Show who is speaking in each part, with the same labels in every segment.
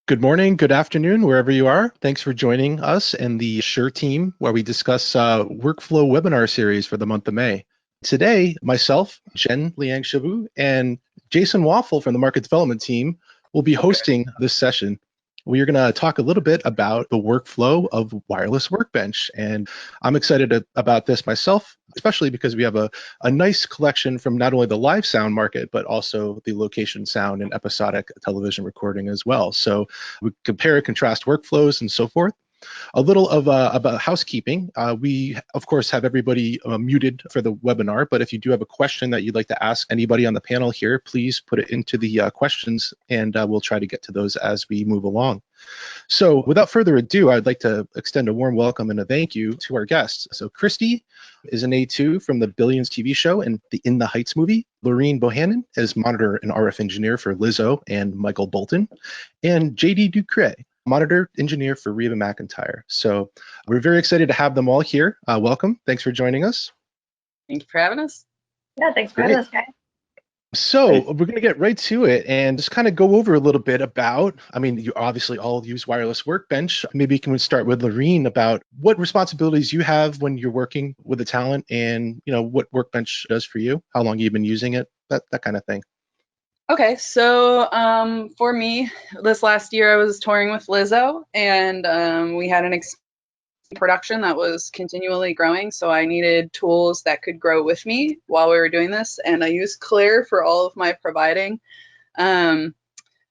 Speaker 1: Good morning, good afternoon, wherever you are. Thanks for joining us and the Shure team, where we discuss workflow webinar series for the month of May. Today, myself, Jen Liang Shavu, and Jason Waffle from the market development team will be hosting this session. We are going to talk a little bit about the workflow of wireless Workbench, and I'm excited about this myself, especially because we have a nice collection from not only the live sound market, but also the location sound and episodic television recording as well. So we compare and contrast workflows and so forth. A little of about housekeeping. We, of course, have everybody muted for the webinar, but if you do have a question that you'd like to ask anybody on the panel here, please put it into the questions, and we'll try to get to those as we move along. So without further ado, I'd like to extend a warm welcome and a thank you to our guests. So Christy is an A2 from the Billions TV show and the In the Heights movie. Loreen Bohannon is monitor and RF engineer for Lizzo and Michael Bolton. And JD DuCrest, monitor engineer for Reba McEntire. So we're very excited to have them all here. Welcome. Thanks for joining us.
Speaker 2: Thank you for having us.
Speaker 3: Yeah, thanks for having us, guys.
Speaker 1: So we're going to get right to it and just kind of go over a little bit about, you obviously all use wireless Workbench. Maybe you can start with Loreen about what responsibilities you have when you're working with the talent and, what Workbench does for you, how long you've been using it, that kind of thing.
Speaker 2: Okay, so for me, this last year I was touring with Lizzo, and we had an production that was continually growing, so I needed tools that could grow with me while we were doing this, and I used Clear for all of my providing. I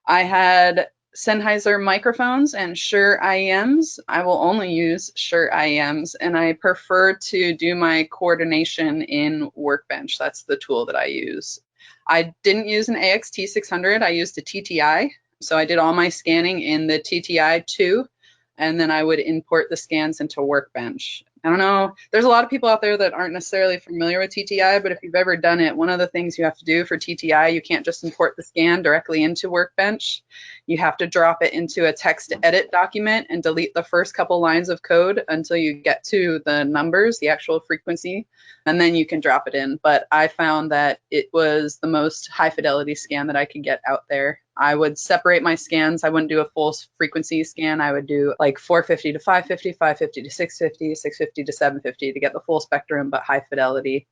Speaker 2: had Sennheiser microphones and Shure IEMs. I will only use Shure IEMs, and I prefer to do my coordination in Workbench. That's the tool that I use. I didn't use an AXT600, I used a TTI. So I did all my scanning in the TTI 2, and then I would import the scans into Workbench. I don't know, there's a lot of people out there that aren't necessarily familiar with TTI, but if you've ever done it, one of the things you have to do for TTI, you can't just import the scan directly into Workbench. You have to drop it into a text edit document and delete the first couple lines of code until you get to the numbers, the actual frequency, and then you can drop it in. But I found that it was the most high fidelity scan that I could get out there. I would separate my scans. I wouldn't do a full frequency scan. I would do like 450 to 550, 550 to 650, 650 to 750 to get the full spectrum, but high fidelity.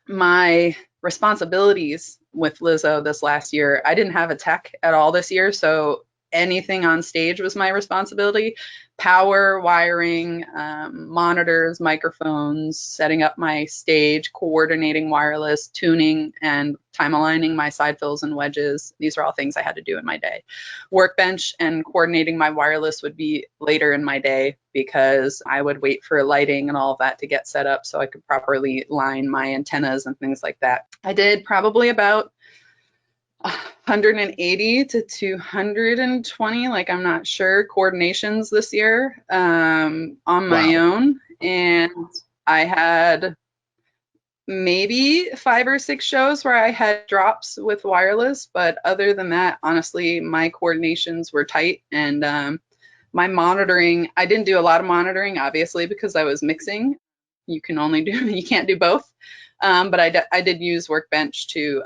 Speaker 2: My responsibilities with Lizzo this last year, I didn't have a tech at all this year, so anything on stage was my responsibility. Power, wiring, monitors, microphones, setting up my stage, coordinating wireless, tuning, and time aligning my side fills and wedges. These are all things I had to do in my day. Workbench and coordinating my wireless would be later in my day because I would wait for lighting and all of that to get set up so I could properly line my antennas and things like that. I did probably about 180 to 220, like I'm not sure, coordinations this year on my own. And I had maybe 5 or 6 shows where I had drops with wireless, but other than that, honestly, my coordinations were tight. And my monitoring, I didn't do a lot of monitoring, obviously, because I was mixing. You can't do both. But I did use Workbench to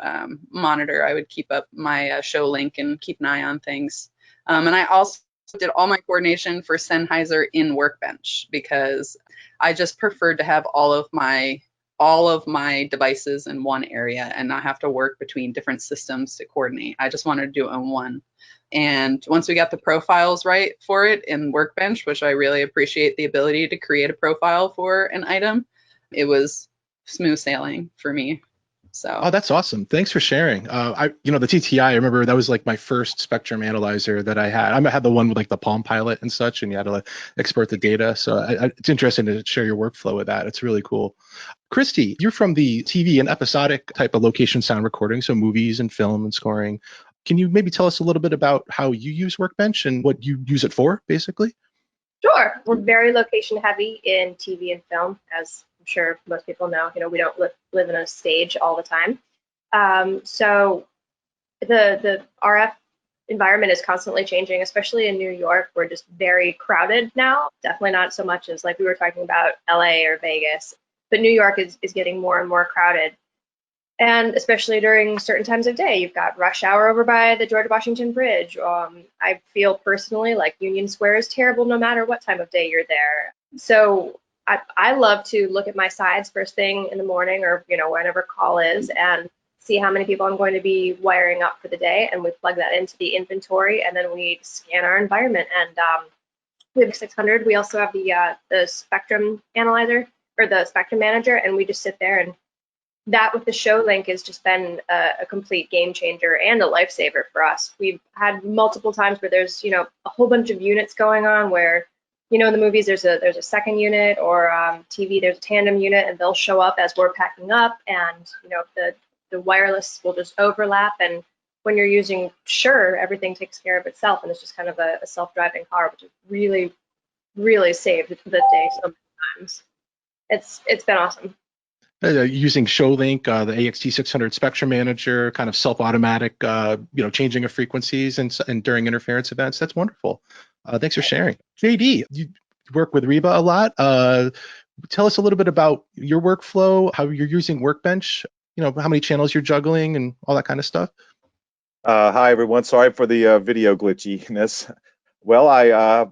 Speaker 2: monitor. I would keep up my show link and keep an eye on things. And I also did all my coordination for Sennheiser in Workbench because I just preferred to have all of my devices in one area and not have to work between different systems to coordinate. I just wanted to do it in one. And once we got the profiles right for it in Workbench, which I really appreciate the ability to create a profile for an item, it was smooth sailing for me. So.
Speaker 1: Oh, that's awesome. Thanks for sharing. The TTI, I remember that was like my first spectrum analyzer that I had. I had the one with like the Palm Pilot and such, and you had to like export the data. So it's interesting to share your workflow with that. It's really cool. Christy, you're from the TV and episodic type of location sound recording, so movies and film and scoring. Can you maybe tell us a little bit about how you use Workbench and what you use it for, basically?
Speaker 3: Sure. We're very location heavy in TV and film, as I'm sure most people know. We don't live in a stage all the time. So the RF environment is constantly changing, especially in New York. We're just very crowded now. Definitely not so much as like we were talking about LA or Vegas, but New York is getting more and more crowded. And especially during certain times of day, you've got rush hour over by the George Washington Bridge. I feel personally like Union Square is terrible no matter what time of day you're there. So I love to look at my sides first thing in the morning, or whenever call is, and see how many people I'm going to be wiring up for the day, and we plug that into the inventory, and then we scan our environment. And we have 600. We also have the spectrum analyzer, or the spectrum manager, and we just sit there, and that with the show link has just been a complete game changer and a lifesaver for us. We've had multiple times where there's a whole bunch of units going on, where in the movies there's a second unit, or TV there's a tandem unit, and they'll show up as we're packing up, and the wireless will just overlap. And when you're using Shure, everything takes care of itself, and it's just kind of a self-driving car, which has really, really saved the day so many times. It's been awesome.
Speaker 1: Using ShowLink, the AXT600 Spectrum Manager, kind of self-automatic, changing of frequencies and during interference events. That's wonderful. Thanks for sharing. JD, you work with Reba a lot. Tell us a little bit about your workflow, how you're using Workbench, how many channels you're juggling and all that kind of stuff.
Speaker 4: Hi, everyone. Sorry for the video glitchiness. Well, I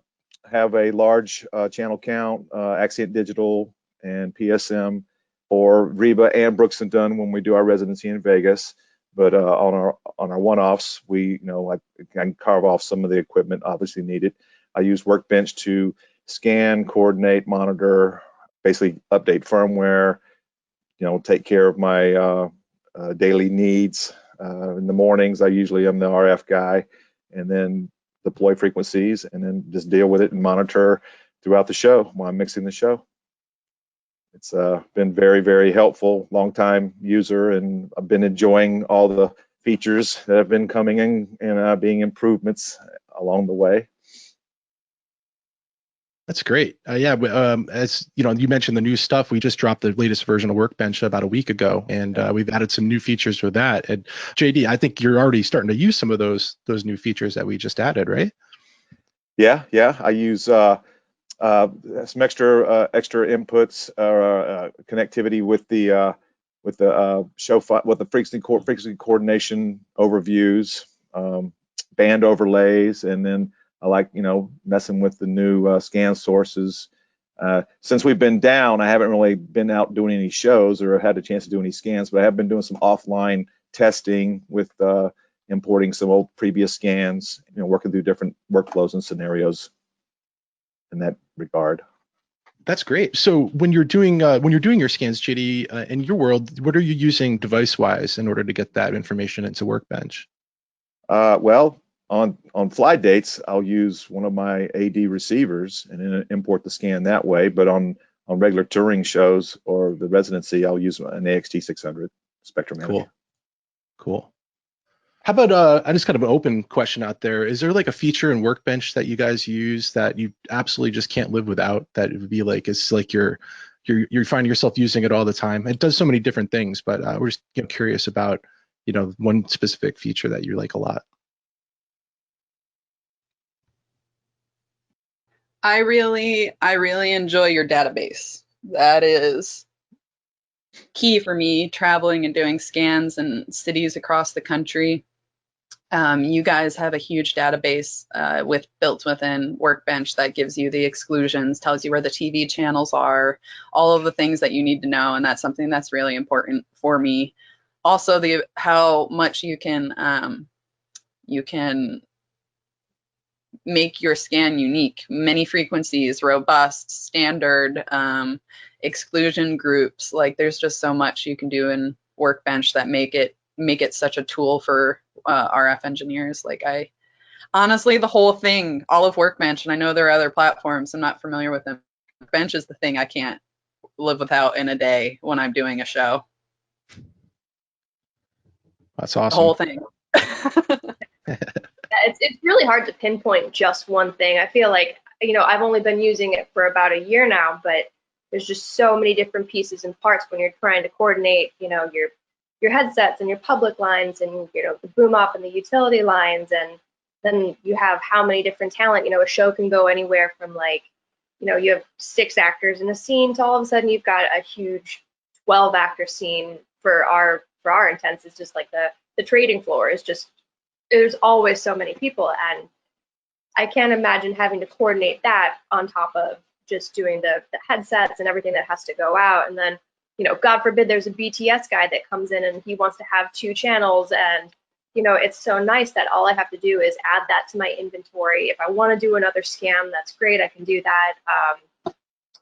Speaker 4: have a large channel count, Accent Digital and PSM, for Reba and Brooks and Dunn when we do our residency in Vegas. But on our one-offs, I can carve off some of the equipment obviously needed. I use Workbench to scan, coordinate, monitor, basically update firmware, take care of my daily needs. In the mornings, I usually am the RF guy, and then deploy frequencies, and then just deal with it and monitor throughout the show while I'm mixing the show. It's been very, very helpful, long-time user, and I've been enjoying all the features that have been coming in and being improvements along the way.
Speaker 1: That's great. As you mentioned the new stuff, we just dropped the latest version of Workbench about a week ago, and we've added some new features with that. And JD, I think you're already starting to use some of those new features that we just added, right?
Speaker 4: Yeah. I use some extra inputs, connectivity with the show with the frequency coordination overviews, band overlays, and then I like messing with the new scan sources. Since we've been down, I haven't really been out doing any shows or had a chance to do any scans, but I have been doing some offline testing with importing some old previous scans, working through different workflows and scenarios in that regard.
Speaker 1: That's great. So when you're doing your scans, JD, in your world, what are you using device-wise in order to get that information into Workbench?
Speaker 4: Well, on fly dates, I'll use one of my AD receivers and then import the scan that way. But on regular touring shows or the residency, I'll use an AXT600 Spectrum Manager.
Speaker 1: Cool. How about I just kind of an open question out there. Is there like a feature in Workbench that you guys use that you absolutely just can't live without? That it would be like it's like you're finding yourself using it all the time. It does so many different things, but we're just curious about one specific feature that you like a lot.
Speaker 2: I really enjoy your database. That is key for me, traveling and doing scans in cities across the country. You guys have a huge database built within Workbench that gives you the exclusions, tells you where the TV channels are, all of the things that you need to know, and that's something that's really important for me. Also, how much you can make your scan unique, many frequencies, robust, standard, exclusion groups. Like there's just so much you can do in Workbench that make it such a tool for RF engineers. Like honestly, the whole thing, all of Workbench, and I know there are other platforms, I'm not familiar with them. Workbench is the thing I can't live without in a day when I'm doing a show.
Speaker 1: That's awesome.
Speaker 2: The whole thing.
Speaker 3: It's really hard to pinpoint just one thing. I feel like, I've only been using it for about a year now, but there's just so many different pieces and parts when you're trying to coordinate, your headsets and your public lines and, the boom up and the utility lines. And then you have how many different talent, a show can go anywhere from like, you have 6 actors in a scene to all of a sudden you've got a huge 12-actor scene for our for our intents is just like the trading floor is just, there's always so many people, and I can't imagine having to coordinate that on top of just doing the headsets and everything that has to go out. And then, God forbid there's a BTS guy that comes in and he wants to have 2 channels, and it's so nice that all I have to do is add that to my inventory. If I want to do another scam, that's great, I can do that.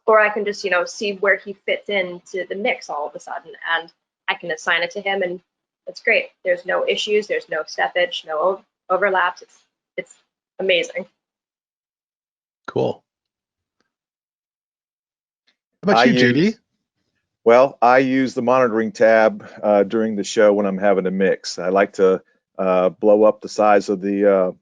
Speaker 3: Or I can just, see where he fits into the mix all of a sudden, and I can assign it to him, and it's great. There's no issues, there's no steppage, no overlaps. It's amazing.
Speaker 1: Cool. How about you, JD?
Speaker 4: Well, I use the monitoring tab during the show when I'm having a mix. I like to blow up the size of the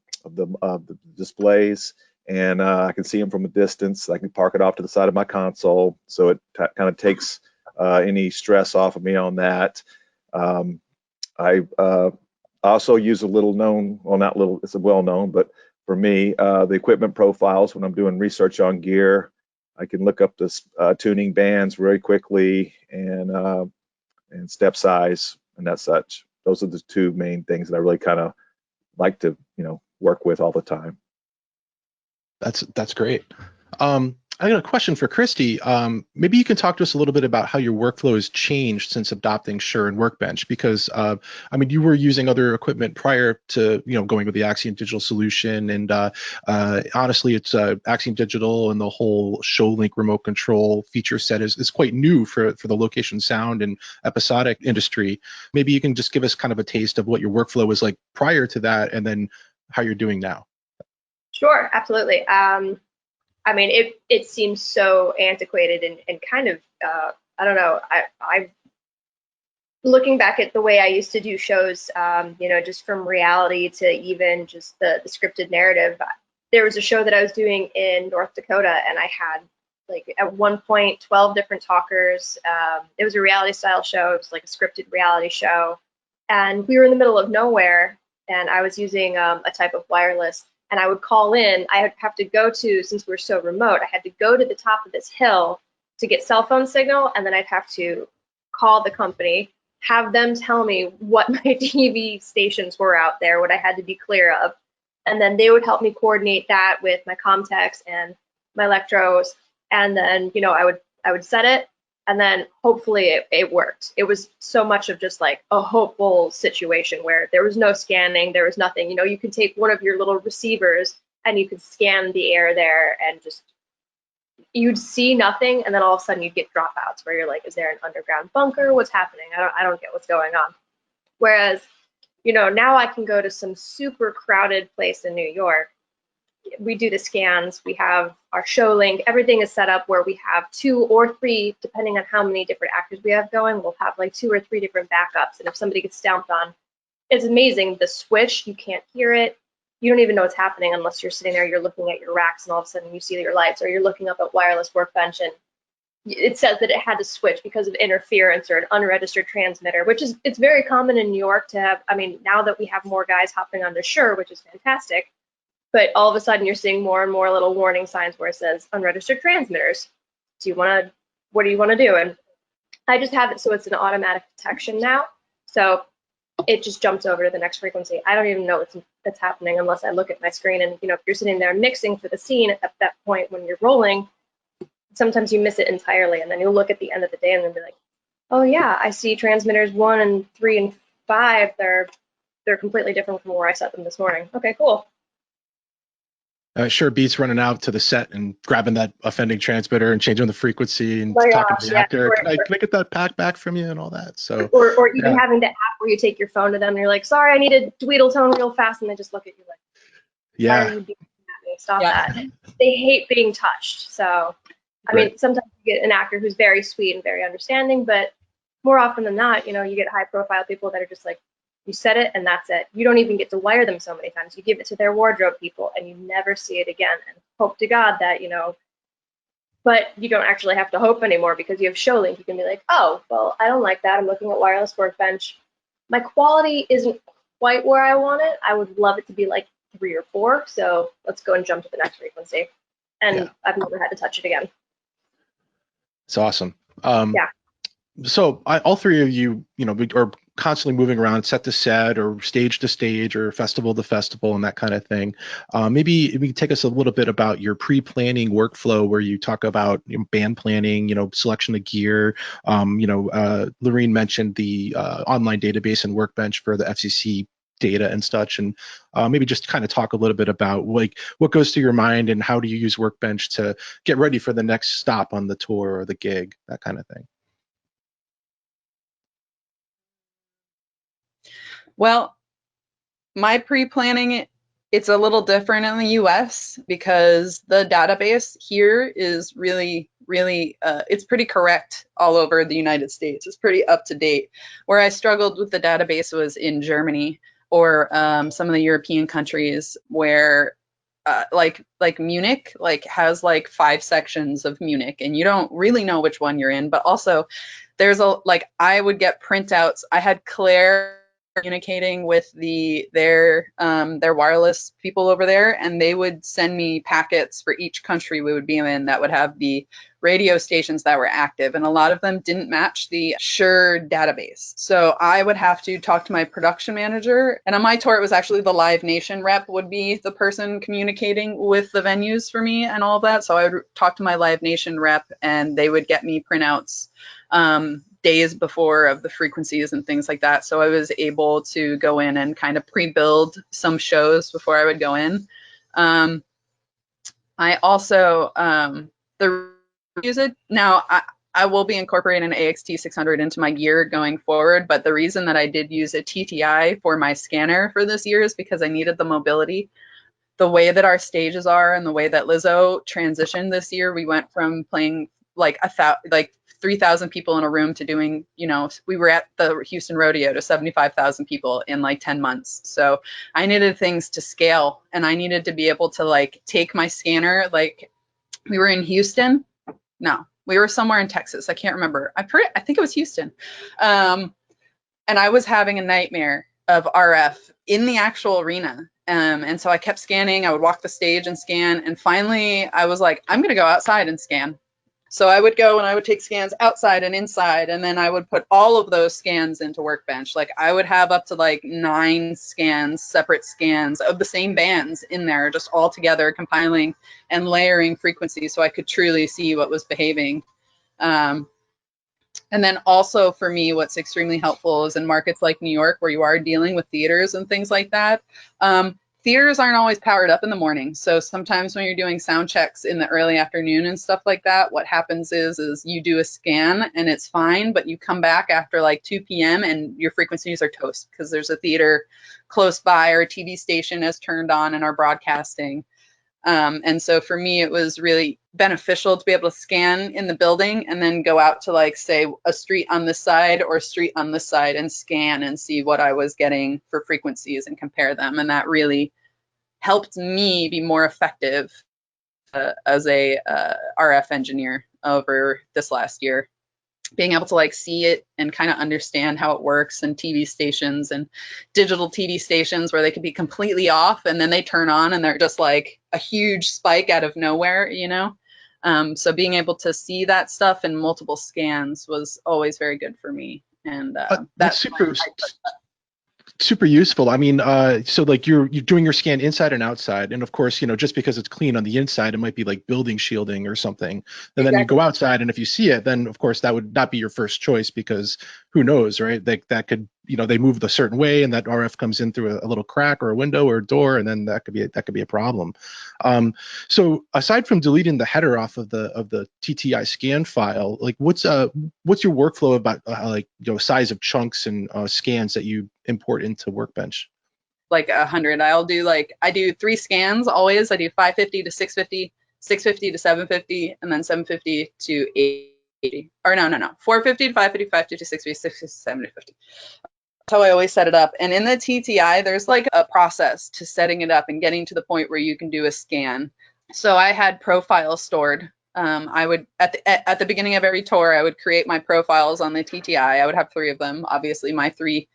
Speaker 4: displays, and I can see them from a distance. I can park it off to the side of my console, so it kind of takes any stress off of me on that. I also use a little known, well, not little, it's a well known, but for me, the equipment profiles when I'm doing research on gear. I can look up the tuning bands very quickly, and step size and that such. Those are the 2 main things that I really kind of like to, work with all the time.
Speaker 1: That's great. I got a question for Christy. Maybe you can talk to us a little bit about how your workflow has changed since adopting Shure and Workbench, because you were using other equipment prior to going with the Axiom Digital solution, and honestly, it's Axiom Digital and the whole ShowLink remote control feature set is quite new for the location sound and episodic industry. Maybe you can just give us kind of a taste of what your workflow was like prior to that, and then how you're doing now.
Speaker 3: Sure, absolutely. It seems so antiquated and kind of, I don't know, I looking back at the way I used to do shows, just from reality to even just the scripted narrative. There was a show that I was doing in North Dakota, and I had, like, at one point, 12 different talkers. It was a reality style show. It was like a scripted reality show. And we were in the middle of nowhere, and I was using a type of wireless. And I would call in. I would have to go to, since we're so remote, I had to go to the top of this hill to get cell phone signal, and then I'd have to call the company, have them tell me what my TV stations were out there, what I had to be clear of, and then they would help me coordinate that with my Comtex and my Electros, and then I would set it, and then hopefully it worked. It was so much of just like a hopeful situation where there was no scanning, there was nothing. You could take one of your little receivers and you could scan the air there, and just you'd see nothing, and then all of a sudden you'd get dropouts where you're like, is there an underground bunker? What's happening? I don't get what's going on. Whereas, now I can go to some super crowded place in New York. We do the scans, we have our show link, everything is set up where we have 2 or 3, depending on how many different actors we have going, we'll have like 2 or 3 different backups. And if somebody gets stomped on, it's amazing. The switch, you can't hear it. You don't even know what's happening unless you're sitting there, you're looking at your racks, and all of a sudden you see your lights, or you're looking up at Wireless Workbench and it says that it had to switch because of interference or an unregistered transmitter, which is, it's very common in New York to have. Now that we have more guys hopping onto Shure, which is fantastic, but all of a sudden you're seeing more and more little warning signs where it says unregistered transmitters. What do you want to do? And I just have it so it's an automatic detection now. So it just jumps over to the next frequency. I don't even know what's happening unless I look at my screen. And if you're sitting there mixing for the scene at that point when you're rolling, sometimes you miss it entirely. And then you'll look at the end of the day and then be like, oh yeah, I see transmitters 1 and 3 and 5. They're completely different from where I set them this morning. Okay, cool.
Speaker 1: Sure beats running out to the set and grabbing that offending transmitter and changing the frequency and talking to the actor. Can I get that pack back from you and all that? So
Speaker 3: or even having the app where you take your phone to them and you're like, sorry, I need a Dweedle tone real fast, and they just look at you like, why are you being at me? Stop that. They hate being touched. So sometimes you get an actor who's very sweet and very understanding, but more often than not, you get high profile people that are just like, you set it and that's it. You don't even get to wire them so many times. You give it to their wardrobe people and you never see it again, and hope to God that, but you don't actually have to hope anymore because you have ShowLink. You can be like, oh, well, I don't like that. I'm looking at Wireless Workbench. My quality isn't quite where I want it. I would love it to be like 3 or 4. So let's go and jump to the next frequency. And I've never had to touch it again.
Speaker 1: It's awesome. So all 3 of you, or constantly moving around set to set or stage to stage or festival to festival and that kind of thing. Maybe you can take us a little bit about your pre-planning workflow where you talk about band planning, selection of gear. Loreen mentioned the online database and Workbench for the FCC data and such, and maybe just kind of talk a little bit about like what goes through your mind and how do you use Workbench to get ready for the next stop on the tour or the gig, that kind of thing.
Speaker 2: Well, my pre-planning, it's a little different in the US because the database here is really, it's pretty correct all over the United States. It's pretty up to date. Where I struggled with the database was in Germany or some of the European countries where like Munich has like 5 sections of Munich and you don't really know which one you're in, but also there's I would get printouts. I had Claire communicating with their wireless people over there, and they would send me packets for each country we would be in that would have the radio stations that were active, and a lot of them didn't match the Shure database. So I would have to talk to my production manager, and on my tour it was actually the Live Nation rep would be the person communicating with the venues for me and all of that. So I would talk to my Live Nation rep and they would get me printouts days before of the frequencies and things like that. So I was able to go in and kind of pre-build some shows before I would go in. I also, use it now. I will be incorporating an AXT 600 into my gear going forward, but the reason that I did use a TTI for my scanner for this year is because I needed the mobility. The way that our stages are and the way that Lizzo transitioned this year, we went from playing like 3,000 people in a room to doing, we were at the Houston Rodeo to 75,000 people in like 10 months. So I needed things to scale, and I needed to be able to take my scanner. We were in Houston. No, we were somewhere in Texas. I can't remember. I think it was Houston. And I was having a nightmare of RF in the actual arena. And so I kept scanning. I would walk the stage and scan. And finally I was like, I'm going to go outside and scan. So I would go and I would take scans outside and inside, and then I would put all of those scans into Workbench. I would have up to 9 scans, separate scans of the same bands in there, just all together, compiling and layering frequencies so I could truly see what was behaving. And then also for me, what's extremely helpful is in markets like New York, where you are dealing with theaters and things like that. Theaters aren't always powered up in the morning. So sometimes when you're doing sound checks in the early afternoon and stuff like that, what happens is you do a scan and it's fine, but you come back after 2 p.m. and your frequencies are toast because there's a theater close by or a TV station has turned on and are broadcasting. And so for me, it was really beneficial to be able to scan in the building and then go out to say a street on this side or a street on this side and scan and see what I was getting for frequencies and compare them. And that really helped me be more effective as a RF engineer over this last year. Being able to see it and kind of understand how it works, and TV stations and digital TV stations where they could be completely off and then they turn on and they're just a huge spike out of nowhere, so being able to see that stuff in multiple scans was always very good for me. And
Speaker 1: that's super useful. I mean, so you're doing your scan inside and outside, and of course, just because it's clean on the inside, it might be building shielding or something. And
Speaker 2: exactly.
Speaker 1: Then you go outside, and if you see it, then of course that would not be your first choice because who knows, right? That could, they move a certain way, and that RF comes in through a little crack or a window or a door, and then that could be a problem. So aside from deleting the header off of the TTI scan file, what's your workflow about size of chunks and scans that you import into Workbench?
Speaker 2: 100. I do 3 scans always. I do 550 to 650, 650 to 750, and then 750 to 880. Or no, 450 to 550, 550 to 650, 650 to 750. That's how I always set it up. And in the TTI, there's a process to setting it up and getting to the point where you can do a scan. So I had profiles stored. I would at the beginning of every tour, I would create my profiles on the TTI. I would have 3 of them, obviously my 3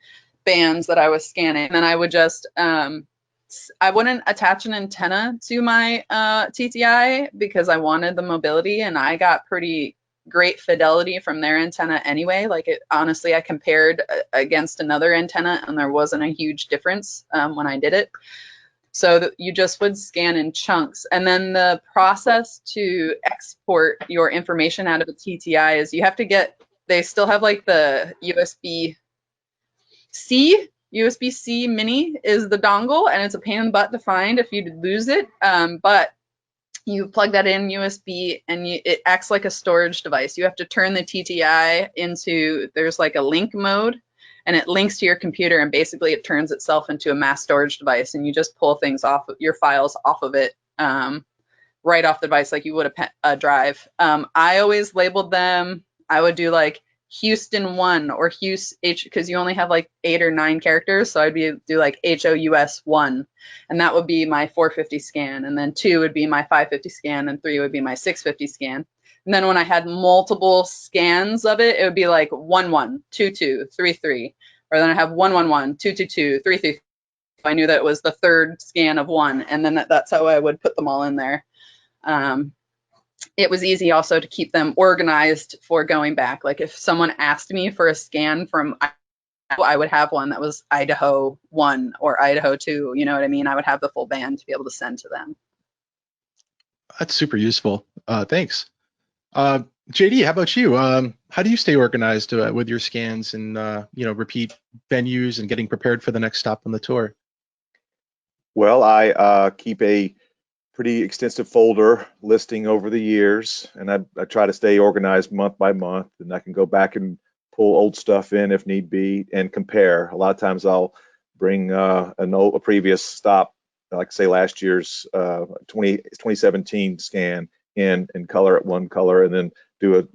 Speaker 2: bands that I was scanning. And then I would just I wouldn't attach an antenna to my TTI because I wanted the mobility, and I got pretty great fidelity from their antenna anyway. Like honestly, I compared against another antenna and there wasn't a huge difference when I did it. So you just would scan in chunks. And then the process to export your information out of a TTI is you have to get, they still have like the USB-C mini is the dongle, and it's a pain in the butt to find if you lose it. But you plug that in USB and it acts like a storage device. You have to turn the TTI into, there's like a link mode, and it links to your computer, and basically it turns itself into a mass storage device, and you just pull things off, your files off of it right off the device like you would a drive. I always labeled them, I would do like Houston 1 or Houston H, because you only have like 8 or 9 characters, so I'd do like HOUS 1, and that would be my 450 scan, and then 2 would be my 550 scan, and 3 would be my 650 scan. And then when I had multiple scans of it, it would be like 11, 22, 33, or then I have 111, 222, 33. I knew that it was the third scan of 1, and then that's how I would put them all in there. It was easy also to keep them organized for going back. Like if someone asked me for a scan from, I would have one that was Idaho 1 or Idaho 2, you know what I mean? I would have the full band to be able to send to them.
Speaker 1: That's super useful. Thanks. JD, how about you? How do you stay organized with your scans and repeat venues and getting prepared for the next stop on the tour?
Speaker 4: Well, I keep a pretty extensive folder listing over the years, and I try to stay organized month by month, and I can go back and pull old stuff in if need be and compare. A lot of times I'll bring a previous stop, like say last year's 2017 scan in color at one color, and then do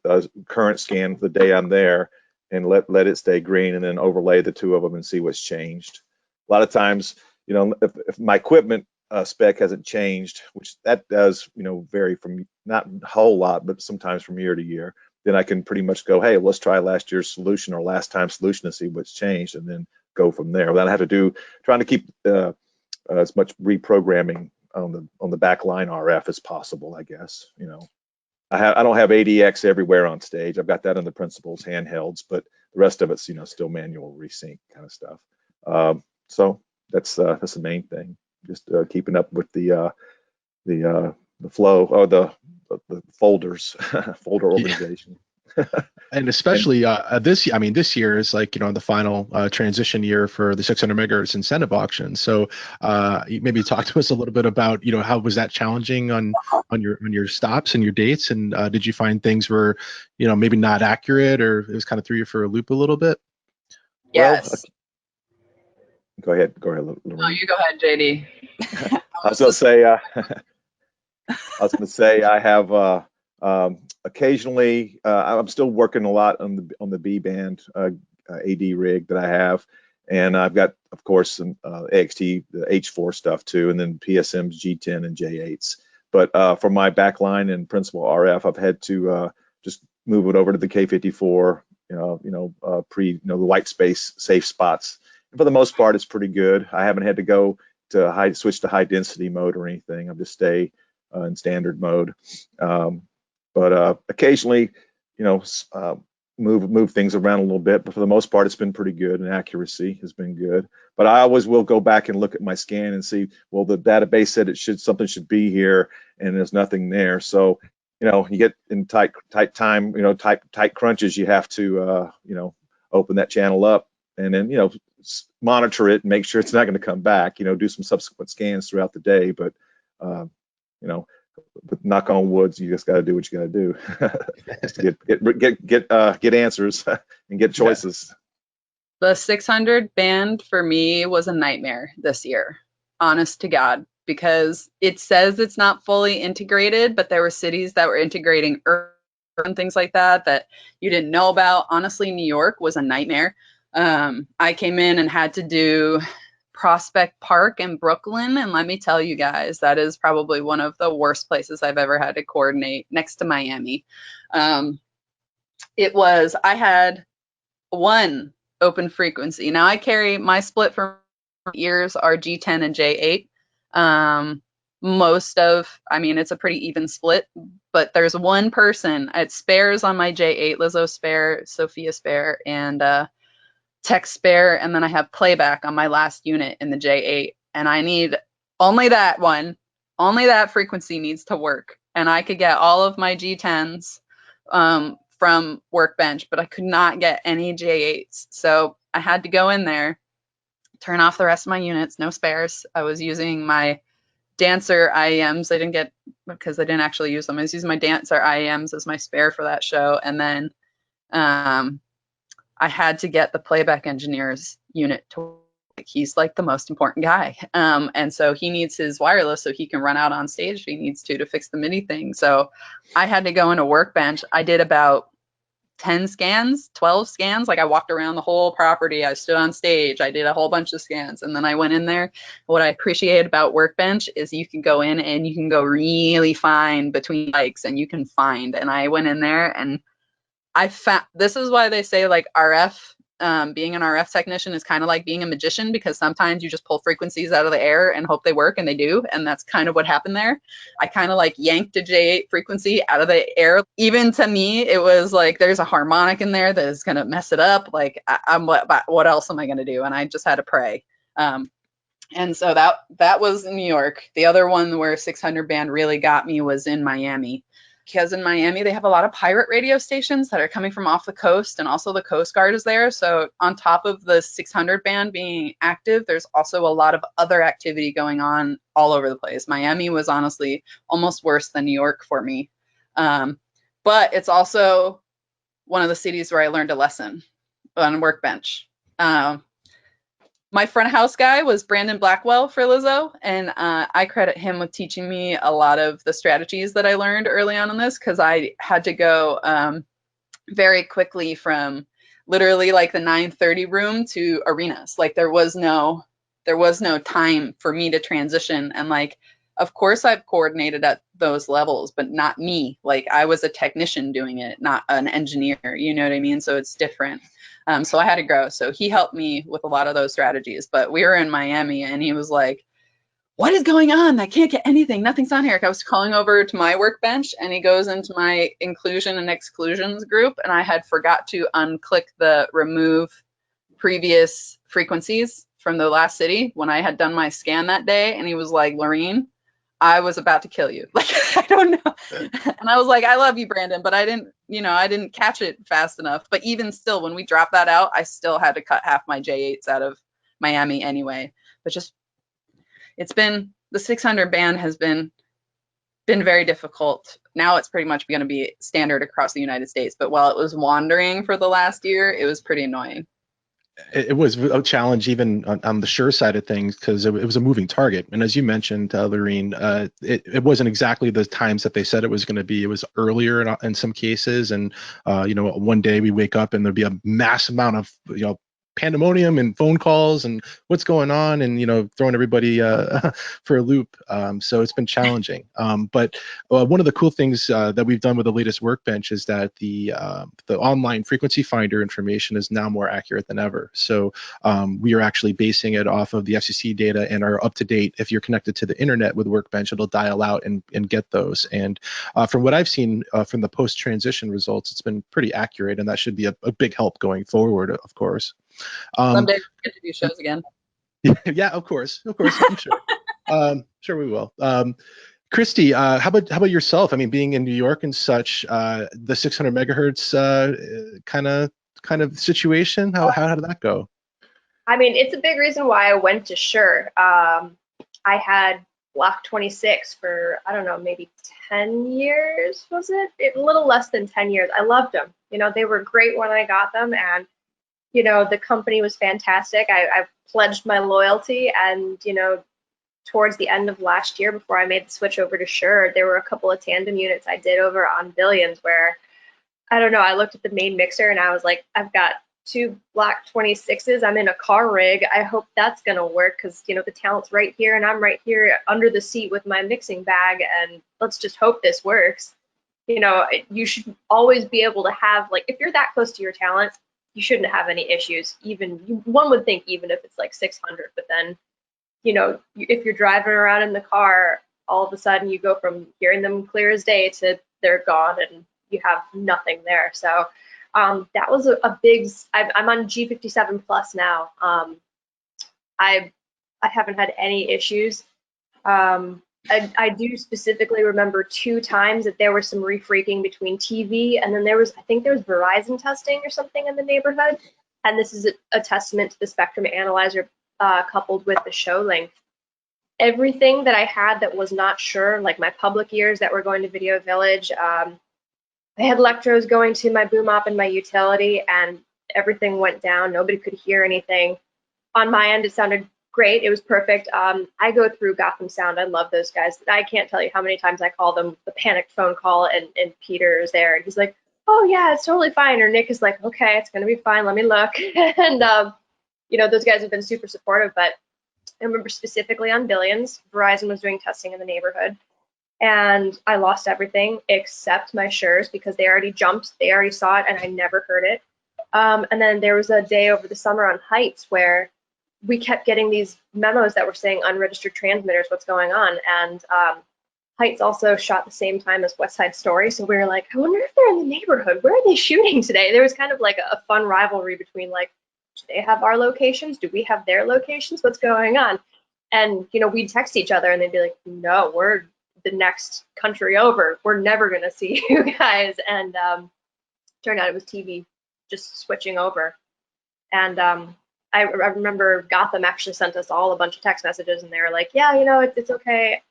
Speaker 4: a current scan the day I'm there and let it stay green, and then overlay the two of them and see what's changed. A lot of times, if my equipment spec hasn't changed, which that does, vary from not a whole lot, but sometimes from year to year, then I can pretty much go, hey, let's try last year's solution or last time solution to see what's changed, and then go from there. Without having to trying to keep as much reprogramming on the back line RF as possible, I guess. I don't have ADX everywhere on stage. I've got that in the principals handhelds, but the rest of it's still manual resync kind of stuff. So that's the main thing. Just keeping up with the flow or the folders, folder organization.
Speaker 1: And especially this year is like the final transition year for the 600 megahertz incentive auction. So maybe talk to us a little bit about how was that challenging on your stops and your dates, and did you find things were maybe not accurate, or it was kind of threw you for a loop a little bit?
Speaker 2: Yes.
Speaker 4: Go ahead, Loreen.
Speaker 2: No, you go ahead, JD.
Speaker 4: I was going to say I have occasionally I'm still working a lot on the B band AD rig that I have, and I've got, of course, some AXT, the H4 stuff too, and then PSMs, G10 and J8s. But for my backline and principal RF, I've had to just move it over to the K54, the white space safe spots. And for the most part, it's pretty good. I haven't had to go to switch to high density mode or anything. I'll just stay in standard mode. But occasionally, move things around a little bit. But for the most part, it's been pretty good, and accuracy has been good. But I always will go back and look at my scan and see, well, the database said something should be here, and there's nothing there. So you get in tight time, tight crunches. You have to open that channel up, and then monitor it and make sure it's not going to come back. Do some subsequent scans throughout the day. But but knock on wood, you just got to do what you got to do. Just get answers and get choices.
Speaker 2: The 600 band for me was a nightmare this year, honest to God, because it says it's not fully integrated, but there were cities that were integrating and things like that you didn't know about. Honestly, New York was a nightmare. I came in and had to do Prospect Park in Brooklyn, and let me tell you guys, that is probably one of the worst places I've ever had to coordinate, next to Miami. I had one open frequency. Now I carry my split for ears are G10 and J8. I mean, it's a pretty even split, but there's one person, it's spares on my J8, Lizzo spare, Sophia spare, and tech spare, and then I have playback on my last unit in the J8, and I need only that one, only that frequency needs to work, and I could get all of my G10s from Workbench, but I could not get any J8s, so I had to go in there, turn off the rest of my units, no spares. I was using my Dancer IEMs. I didn't get, because I didn't actually use them. I was using my Dancer IEMs as my spare for that show, and then I had to get the playback engineer's unit to, he's like the most important guy. And so he needs his wireless so he can run out on stage if he needs to fix the MIDI thing. So I had to go into Workbench. I did about 10 scans, 12 scans. Like I walked around the whole property. I stood on stage. I did a whole bunch of scans. And then I went in there. What I appreciate about Workbench is you can go in and you can go really fine between mics and you can find. And I went in there and I found, this is why they say like RF, being an RF technician is kind of like being a magician, because sometimes you just pull frequencies out of the air and hope they work, and they do. And that's kind of what happened there. I kind of like yanked a J8 frequency out of the air. Even to me, it was like, there's a harmonic in there that is going to mess it up. Like what else am I going to do? And I just had to pray. And so that was in New York. The other one where 600 band really got me was in Miami. Because in Miami, they have a lot of pirate radio stations that are coming from off the coast, and also the Coast Guard is there. So on top of the 600 band being active, there's also a lot of other activity going on all over the place. Miami was honestly almost worse than New York for me. But it's also one of the cities where I learned a lesson on Workbench. My front of house guy was Brandon Blackwell for Lizzo, and I credit him with teaching me a lot of the strategies that I learned early on in this, because I had to go very quickly from literally like the 930 room to arenas. Like there was no time for me to transition, and like of course I've coordinated at those levels, but not me. Like I was a technician doing it, not an engineer, you know what I mean? So it's different. So I had to grow. So he helped me with a lot of those strategies. But we were in Miami and he was like, what is going on? I can't get anything. Nothing's on here. I was calling over to my Workbench and he goes into my inclusion and exclusions group, and I had forgot to unclick the remove previous frequencies from the last city when I had done my scan that day. And he was like, Loreen, I was about to kill you. Like, I don't know. And I was like, I love you, Brandon, but I didn't catch it fast enough. But even still, when we dropped that out, I still had to cut half my J8s out of Miami anyway. But just, it's been, the 600 band has been very difficult. Now it's pretty much going to be standard across the United States. But while it was wandering for the last year, it was pretty annoying.
Speaker 1: It was a challenge even on the Shure side of things, because it was a moving target. And as you mentioned, Loreen, it wasn't exactly the times that they said it was going to be. It was earlier in some cases. And, one day we wake up and there'd be a mass amount of, pandemonium and phone calls and what's going on, and throwing everybody for a loop. So it's been challenging. But one of the cool things that we've done with the latest Workbench is that the online frequency finder information is now more accurate than ever. So we are actually basing it off of the FCC data and are up to date. If you're connected to the internet with Workbench, it'll dial out and get those. And from what I've seen from the post-transition results, it's been pretty accurate, and that should be a big help going forward, of course.
Speaker 2: Someday we'll get to do shows again.
Speaker 1: Yeah, of course, I'm sure. Sure we will. Christy, how about yourself? I mean, being in New York and such, the 600 megahertz kind of situation. How did that go?
Speaker 3: I mean, it's a big reason why I went to Shure. I had Block 26 for, I don't know, maybe 10 years, was it? A little less than 10 years. I loved them. They were great when I got them, and the company was fantastic. I pledged my loyalty, and, towards the end of last year, before I made the switch over to Shure, there were a couple of tandem units I did over on Billions where, I don't know, I looked at the main mixer and I was like, I've got 2 Block 26s. I'm in a car rig. I hope that's going to work, because, the talent's right here and I'm right here under the seat with my mixing bag, and let's just hope this works. You should always be able to have, like, if you're that close to your talent, you shouldn't have any issues. One would think even if it's like 600, but then, if you're driving around in the car all of a sudden you go from hearing them clear as day to they're gone and you have nothing there. So that was a big, I'm on G57 plus now. I haven't had any issues. I do specifically remember 2 times that there was some refreaking between TV, and then I think there was Verizon testing or something in the neighborhood. And this is a testament to the spectrum analyzer coupled with the show length. Everything that I had that was not Shure, like my public ears that were going to Video Village, I had electrodes going to my boom op and my utility, and everything went down. Nobody could hear anything. On my end, it sounded great. It was perfect. I go through Gotham Sound. I love those guys. I can't tell you how many times I call them the panicked phone call, and Peter is there, and he's like, oh yeah, it's totally fine. Or Nick is like, okay, it's gonna be fine. Let me look. And those guys have been super supportive. But I remember specifically on Billions, Verizon was doing testing in the neighborhood, and I lost everything except my Shures because they already jumped. They already saw it, and I never heard it. And then there was a day over the summer on Heights where we kept getting these memos that were saying unregistered transmitters, what's going on? And Heights also shot the same time as West Side Story. So we were like, I wonder if they're in the neighborhood. Where are they shooting today? There was kind of like a fun rivalry between like, do they have our locations? Do we have their locations? What's going on? And, we'd text each other and they'd be like, no, we're the next country over. We're never going to see you guys. And turned out it was TV just switching over. And I remember Gotham actually sent us all a bunch of text messages, and they were like, yeah, it's okay.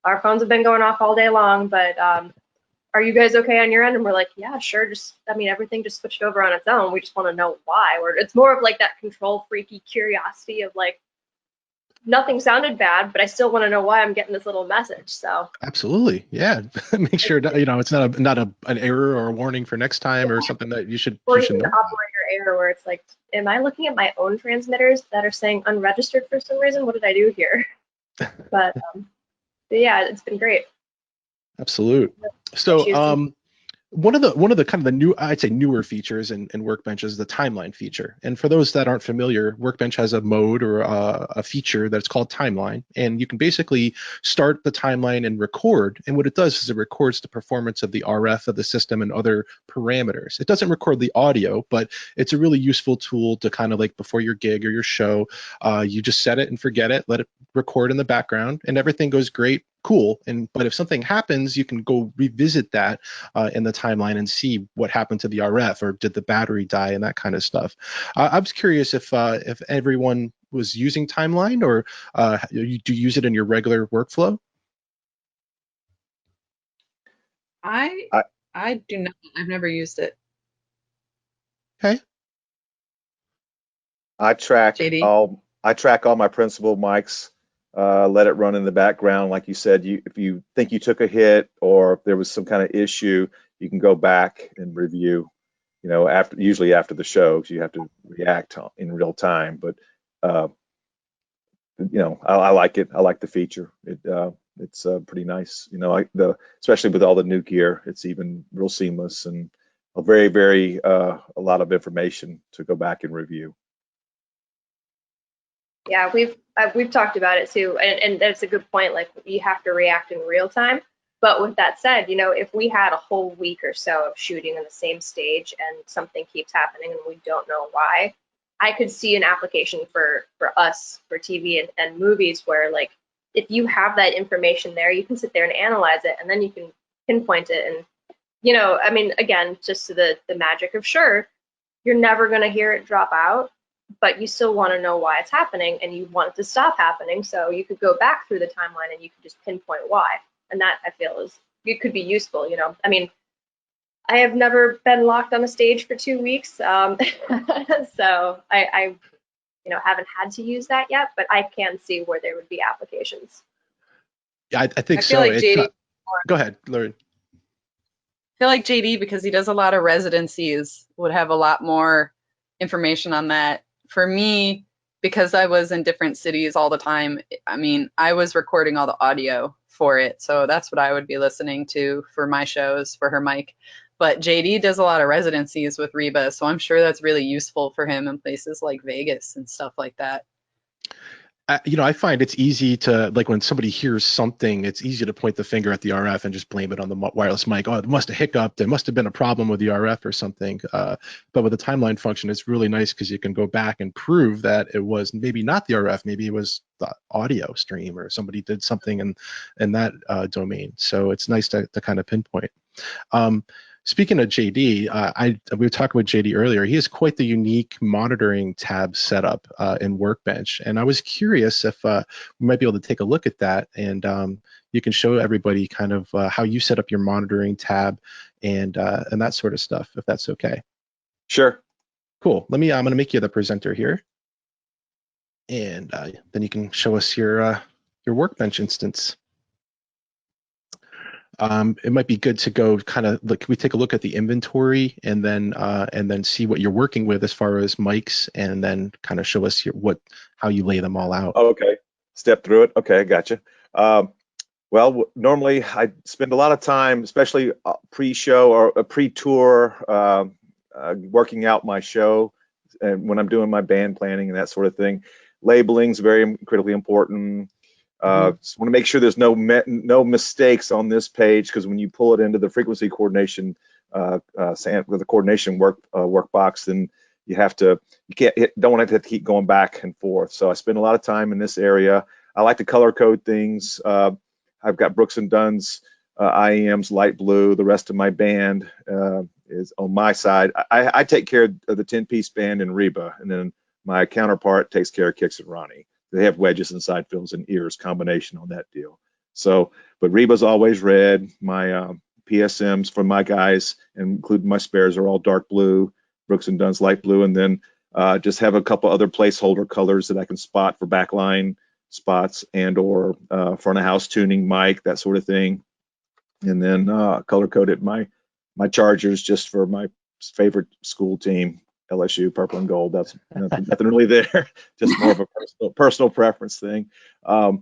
Speaker 3: Our phones have been going off all day long, but are you guys okay on your end? And we're like, yeah, sure. Everything just switched over on its own. We just want to know why. It's more of like that control freaky curiosity of like, nothing sounded bad, but I still want to know why I'm getting this little message. So
Speaker 1: absolutely, yeah. Make sure it's not an error or a warning for next time or something that you should
Speaker 3: or
Speaker 1: you should
Speaker 3: even
Speaker 1: know.
Speaker 3: an operator error where it's like, am I looking at my own transmitters that are saying unregistered for some reason? What did I do here? But yeah, it's been great.
Speaker 1: Absolute. So one of the kind of the I'd say newer features in Workbench is the timeline feature. And for those that aren't familiar, Workbench has a mode or a feature that's called timeline, and you can basically start the timeline and record. And what it does is it records the performance of the RF of the system and other parameters. It doesn't record the audio, but it's a really useful tool to kind of like before your gig or your show, you just set it and forget it, let it record in the background, and everything goes great. Cool. But if something happens, you can go revisit that in the timeline and see what happened to the RF, or did the battery die, and that kind of stuff. I was curious if everyone was using timeline, or do you use it in your regular workflow?
Speaker 2: I do not. I've never used it.
Speaker 1: Okay.
Speaker 4: I track
Speaker 2: JD?
Speaker 4: all my principal mics. Let it run in the background. Like you said, if you think you took a hit or if there was some kind of issue, you can go back and review, usually after the show, because you have to react in real time. But, I like it. I like the feature. It's pretty nice. Especially with all the new gear, it's even real seamless and a very, very, a lot of information to go back and review.
Speaker 3: Yeah, we've talked about it too, and that's a good point. Like, you have to react in real time. But with that said, if we had a whole week or so of shooting on the same stage and something keeps happening and we don't know why, I could see an application for us for TV and movies where, like, if you have that information there, you can sit there and analyze it, and then you can pinpoint it. And again, just to the magic of Shure, you're never going to hear it drop out, but you still want to know why it's happening and you want it to stop happening. So you could go back through the timeline and you could just pinpoint why. And that, I feel, it could be useful. I have never been locked on a stage for 2 weeks. So I haven't had to use that yet, but I can see where there would be applications.
Speaker 1: Yeah, I think
Speaker 2: I
Speaker 1: so.
Speaker 2: feel like JD,
Speaker 1: go ahead, Loreen.
Speaker 2: I feel like JD, because he does a lot of residencies, would have a lot more information on that. For me, because I was in different cities all the time, I was recording all the audio for it. So that's what I would be listening to for my shows, for her mic. But JD does a lot of residencies with Reba, so I'm sure that's really useful for him in places like Vegas and stuff like that.
Speaker 1: I find it's easy to, like, when somebody hears something, it's easy to point the finger at the RF and just blame it on the wireless mic. Oh, it must have hiccuped. There must have been a problem with the RF or something. But with the timeline function, it's really nice because you can go back and prove that it was maybe not the RF, maybe it was the audio stream or somebody did something in that domain. So it's nice to kind of pinpoint. Speaking of JD, we were talking with JD earlier. He has quite the unique monitoring tab setup in Workbench, and I was curious if we might be able to take a look at that, and you can show everybody kind of how you set up your monitoring tab and that sort of stuff, if that's okay.
Speaker 4: Sure.
Speaker 1: Cool. I'm going to make you the presenter here, and then you can show us your Workbench instance. It might be good to go kind of look. We take a look at the inventory and then see what you're working with as far as mics, and then kind of show us how you lay them all out.
Speaker 4: Okay, step through it. Okay, gotcha. Well, normally I spend a lot of time, especially pre-show or pre-tour, working out my show, and when I'm doing my band planning and that sort of thing. Labeling is very critically important. Just want to make sure there's no mistakes on this page, because when you pull it into the frequency coordination with the coordination workbox, then don't want it to keep going back and forth. So I spend a lot of time in this area. I like to color code things. I've got Brooks and Dunn's IEMs light blue. The rest of my band is on my side. I take care of the 10-piece band in Reba, and then my counterpart takes care of Kix and Ronnie. They have wedges and side fills and ears combination on that deal. So, but Reba's always red. My PSMs from my guys, including my spares, are all dark blue. Brooks and Dunn's light blue, and then just have a couple other placeholder colors that I can spot for backline spots and/or front of house tuning mic, that sort of thing. And then color coded my chargers just for my favorite school team, LSU, purple and gold. That's nothing really there, just more of a personal preference thing. But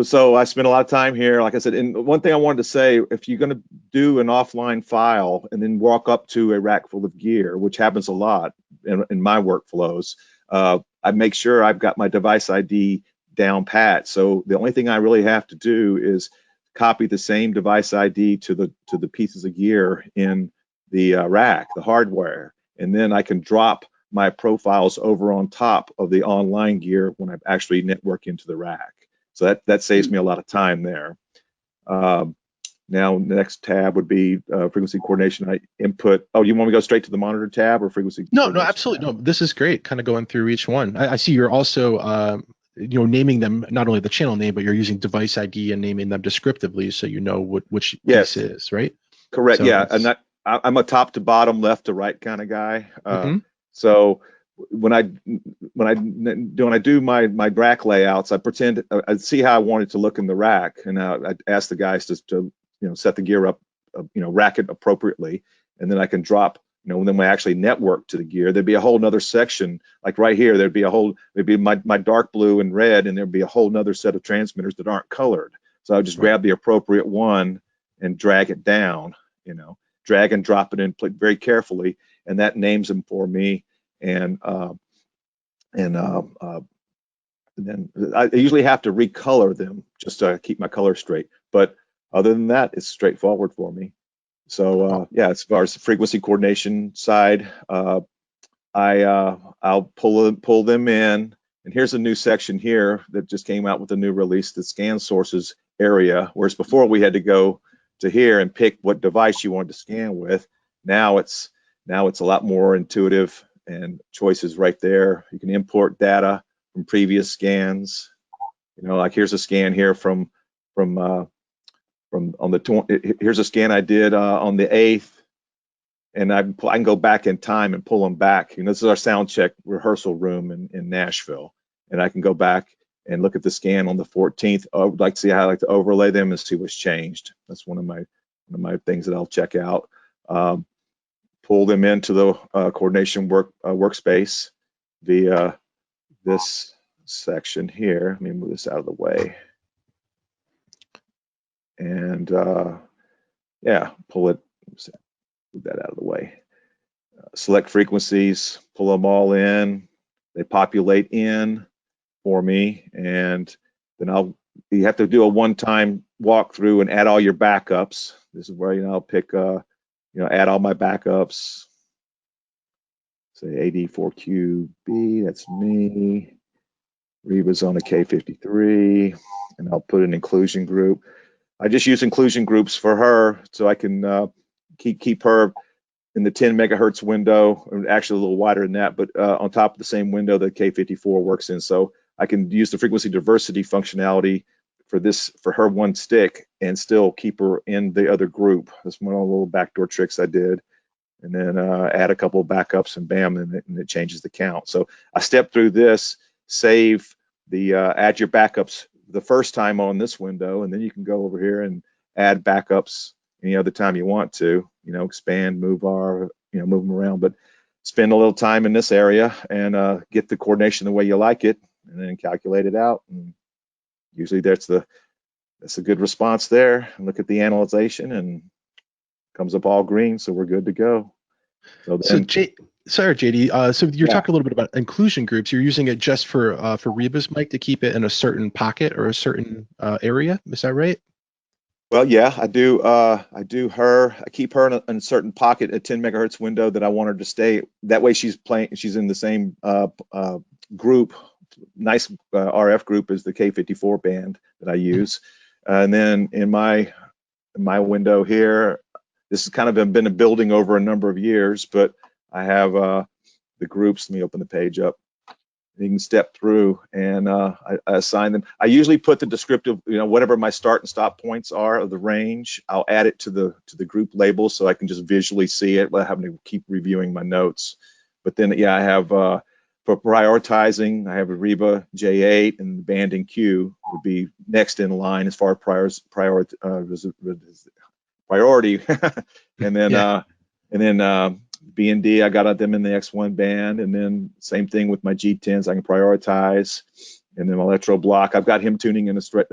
Speaker 4: so I spent a lot of time here, like I said. And one thing I wanted to say, if you're going to do an offline file and then walk up to a rack full of gear, which happens a lot in my workflows, I make sure I've got my device ID down pat. So the only thing I really have to do is copy the same device ID to the pieces of gear in the rack, the hardware, and then I can drop my profiles over on top of the online gear when I actually network into the rack. So that saves me a lot of time there. Now, the next tab would be frequency coordination. I input. Oh, you want me to go straight to the monitor tab or frequency?
Speaker 1: No, absolutely. No, this is great. Kind of going through each one. I see you're also naming them, not only the channel name, but you're using device ID and naming them descriptively, so you know which piece is, right?
Speaker 4: Correct.
Speaker 1: So
Speaker 4: yeah, and I'm a top to bottom, left to right kind of guy. So when I do my rack layouts, I pretend I see how I want it to look in the rack, and I ask the guys to set the gear up, rack it appropriately, and then I can drop. When we actually network to the gear, there'd be a whole nother section, like right here. There'd be my dark blue and red, and there'd be a whole nother set of transmitters that aren't colored. So I would just grab the appropriate one and drag it down. Drag and drop it in very carefully, and that names them for me. And then I usually have to recolor them just to keep my color straight. But other than that, it's straightforward for me. So yeah, as far as the frequency coordination side, I'll pull them in. And here's a new section here that just came out with a new release, the scan sources area. Whereas before we had to go to here and pick what device you wanted to scan with. Now it's a lot more intuitive, and choices right there. You can import data from previous scans. Like here's a scan here from on the here's a scan I did on the 8th, and I can go back in time and pull them back. This is our sound check rehearsal room in Nashville, and I can go back and look at the scan on the 14th. I would like to see how I like to overlay them and see what's changed. That's one of my things that I'll check out. Pull them into the coordination workspace via this section here. Let me move this out of the way. And yeah, move that out of the way. Select frequencies, pull them all in. They populate in. for me, and then you have to do a one-time walkthrough and add all your backups. This is where I'll pick add all my backups. Say AD4QB, that's me. Reba's on a K53, and I'll put an inclusion group. I just use inclusion groups for her so I can keep her in the 10 megahertz window, or actually a little wider than that, but on top of the same window that K54 works in. So I can use the frequency diversity functionality for her one stick and still keep her in the other group. That's one of the little backdoor tricks I did. And then add a couple of backups, and bam, and it changes the count. So I step through this, save the add your backups the first time on this window, and then you can go over here and add backups any other time you want to, expand, move move them around, but spend a little time in this area and get the coordination the way you like it, and then calculate it out. And usually that's a good response there. And look at the analyzation, and comes up all green, so we're good to go. So
Speaker 1: sorry, JD. So you're talking a little bit about inclusion groups. You're using it just for Reba's mic to keep it in a certain pocket or a certain area. Is that right?
Speaker 4: Well, yeah, I do. I keep her in a certain pocket, a 10 megahertz window that I want her to stay. That way, she's in the same group, nice RF group as the K54 band that I use. And then in my window here, this has kind of been a building over a number of years, but I have the groups. Let me open the page up. You can step through, and I assign them. I usually put the descriptive, whatever my start and stop points are of the range, I'll add it to the group label so I can just visually see it without having to keep reviewing my notes. But then, I have for prioritizing, I have a Reba J8, and the band in Q would be next in line as far as priority. And then B and D, I got them in the X1 band, and then same thing with my G10s, I can prioritize. And then electro block, I've got him tuning in a spot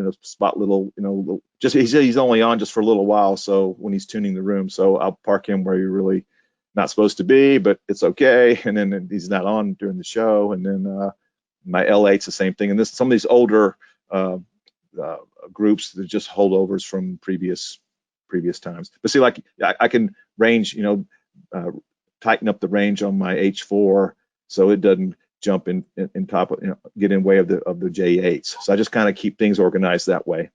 Speaker 4: he's only on just for a little while, so when he's tuning the room, so I'll park him where you're really not supposed to be, but it's okay. And then he's not on during the show. And then my L8's the same thing. And some of these older groups, they're just holdovers from previous times. But see, like I can range, tighten up the range on my H4 so it doesn't jump in top of, get in way of the J8s. So I just kind of keep things organized that way.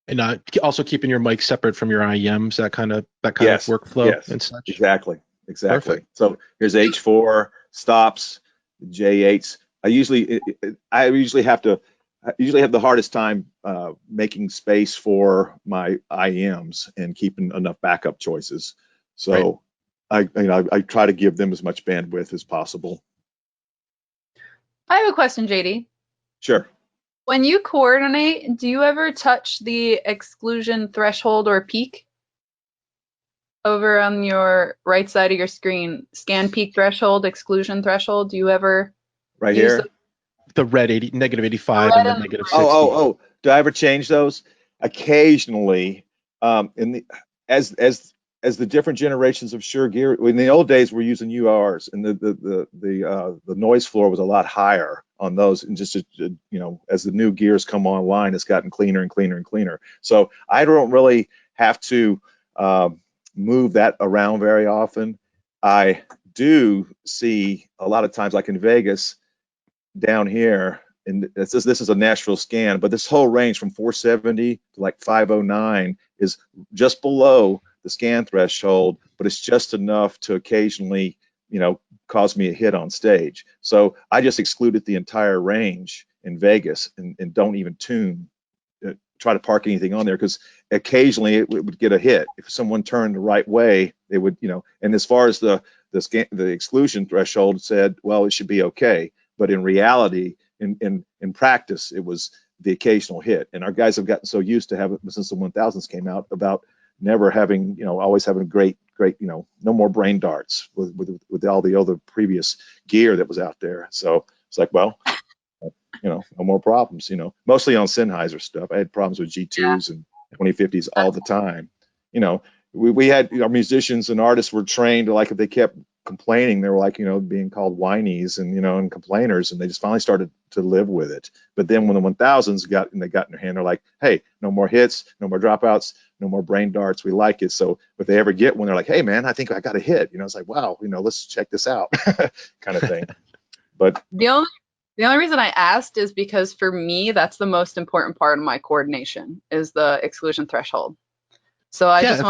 Speaker 1: And also keeping your mic separate from your IEMs, that kind of workflow and such.
Speaker 4: Exactly.
Speaker 1: Perfect.
Speaker 4: So here's H4 stops, J8s. I usually have the hardest time making space for my IEMs and keeping enough backup choices. So I try to give them as much bandwidth as possible.
Speaker 2: I have a question, JD.
Speaker 4: Sure.
Speaker 2: When you coordinate, do you ever touch the exclusion threshold or peak? Over on your right side of your screen, scan peak threshold, exclusion threshold. Do you ever
Speaker 4: right here?
Speaker 1: The red negative 85 and the negative 60.
Speaker 4: Oh. Do I ever change those? Occasionally. As the different generations of Shure gear, in the old days we're using URs, and the noise floor was a lot higher on those, and just as the new gears come online, it's gotten cleaner and cleaner and cleaner. So I don't really have to move that around very often. I do see a lot of times, like in Vegas down here, and this is a Nashville scan, but this whole range from 470 to like 509 is just below the scan threshold, but it's just enough to occasionally cause me a hit on stage. So I just excluded the entire range in Vegas and don't even try to park anything on there, because occasionally it would get a hit. If someone turned the right way, they would, and as far as the exclusion threshold said, well, it should be okay. But in reality, in practice, it was the occasional hit. And our guys have gotten so used to having, since the 1000s came out, about never having, always having great, no more brain darts with all the other previous gear that was out there. So it's like, well, no more problems, mostly on Sennheiser stuff. I had problems with G2s and 2050s all the time. We had our musicians and artists were trained, like if they kept complaining. They were like, being called whinies and complainers, and they just finally started to live with it. But then when the 1000s got in their hand, they're like, hey, no more hits, no more dropouts, no more brain darts. We like it. So if they ever get one, they're like, hey man, I think I got a hit. It's like, wow, let's check this out, kind of thing. But
Speaker 2: the only reason I asked is because for me, that's the most important part of my coordination is the exclusion threshold. So I just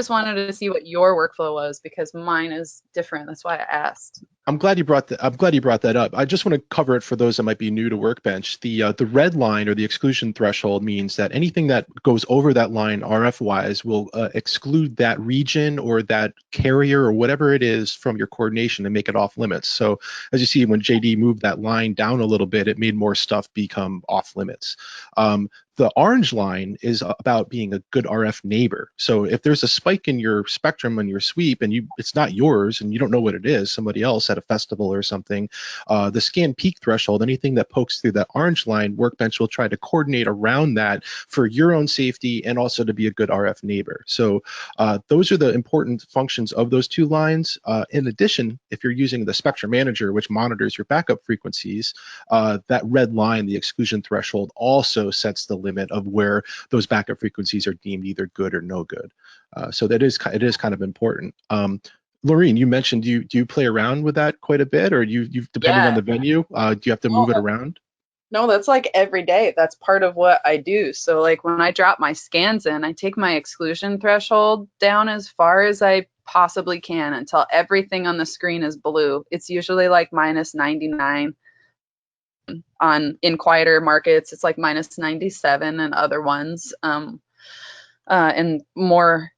Speaker 2: wanted to see what your workflow was, because mine is different. That's why I asked.
Speaker 1: I'm glad you brought that up. I just want to cover it for those that might be new to Workbench. The red line, or the exclusion threshold, means that anything that goes over that line RF-wise will exclude that region or that carrier or whatever it is from your coordination and make it off limits. So as you see, when JD moved that line down a little bit, it made more stuff become off limits. The orange line is about being a good RF neighbor. So if there's a spike in your spectrum and your sweep, and it's not yours and you don't know what it is, somebody else at a festival or something, the scan peak threshold, anything that pokes through that orange line, Workbench will try to coordinate around that for your own safety and also to be a good RF neighbor. So those are the important functions of those two lines. In addition, if you're using the spectrum manager, which monitors your backup frequencies, that red line, the exclusion threshold, also sets the limit of where those backup frequencies are deemed either good or no good. So it is kind of important. Loreen, you mentioned do you play around with that quite a bit, or you depending on the venue, do you have to move it around?
Speaker 2: No, that's like every day. That's part of what I do. So like when I drop my scans in, I take my exclusion threshold down as far as I possibly can until everything on the screen is blue. It's usually like -99. In quieter markets, it's like -97, and other ones, and more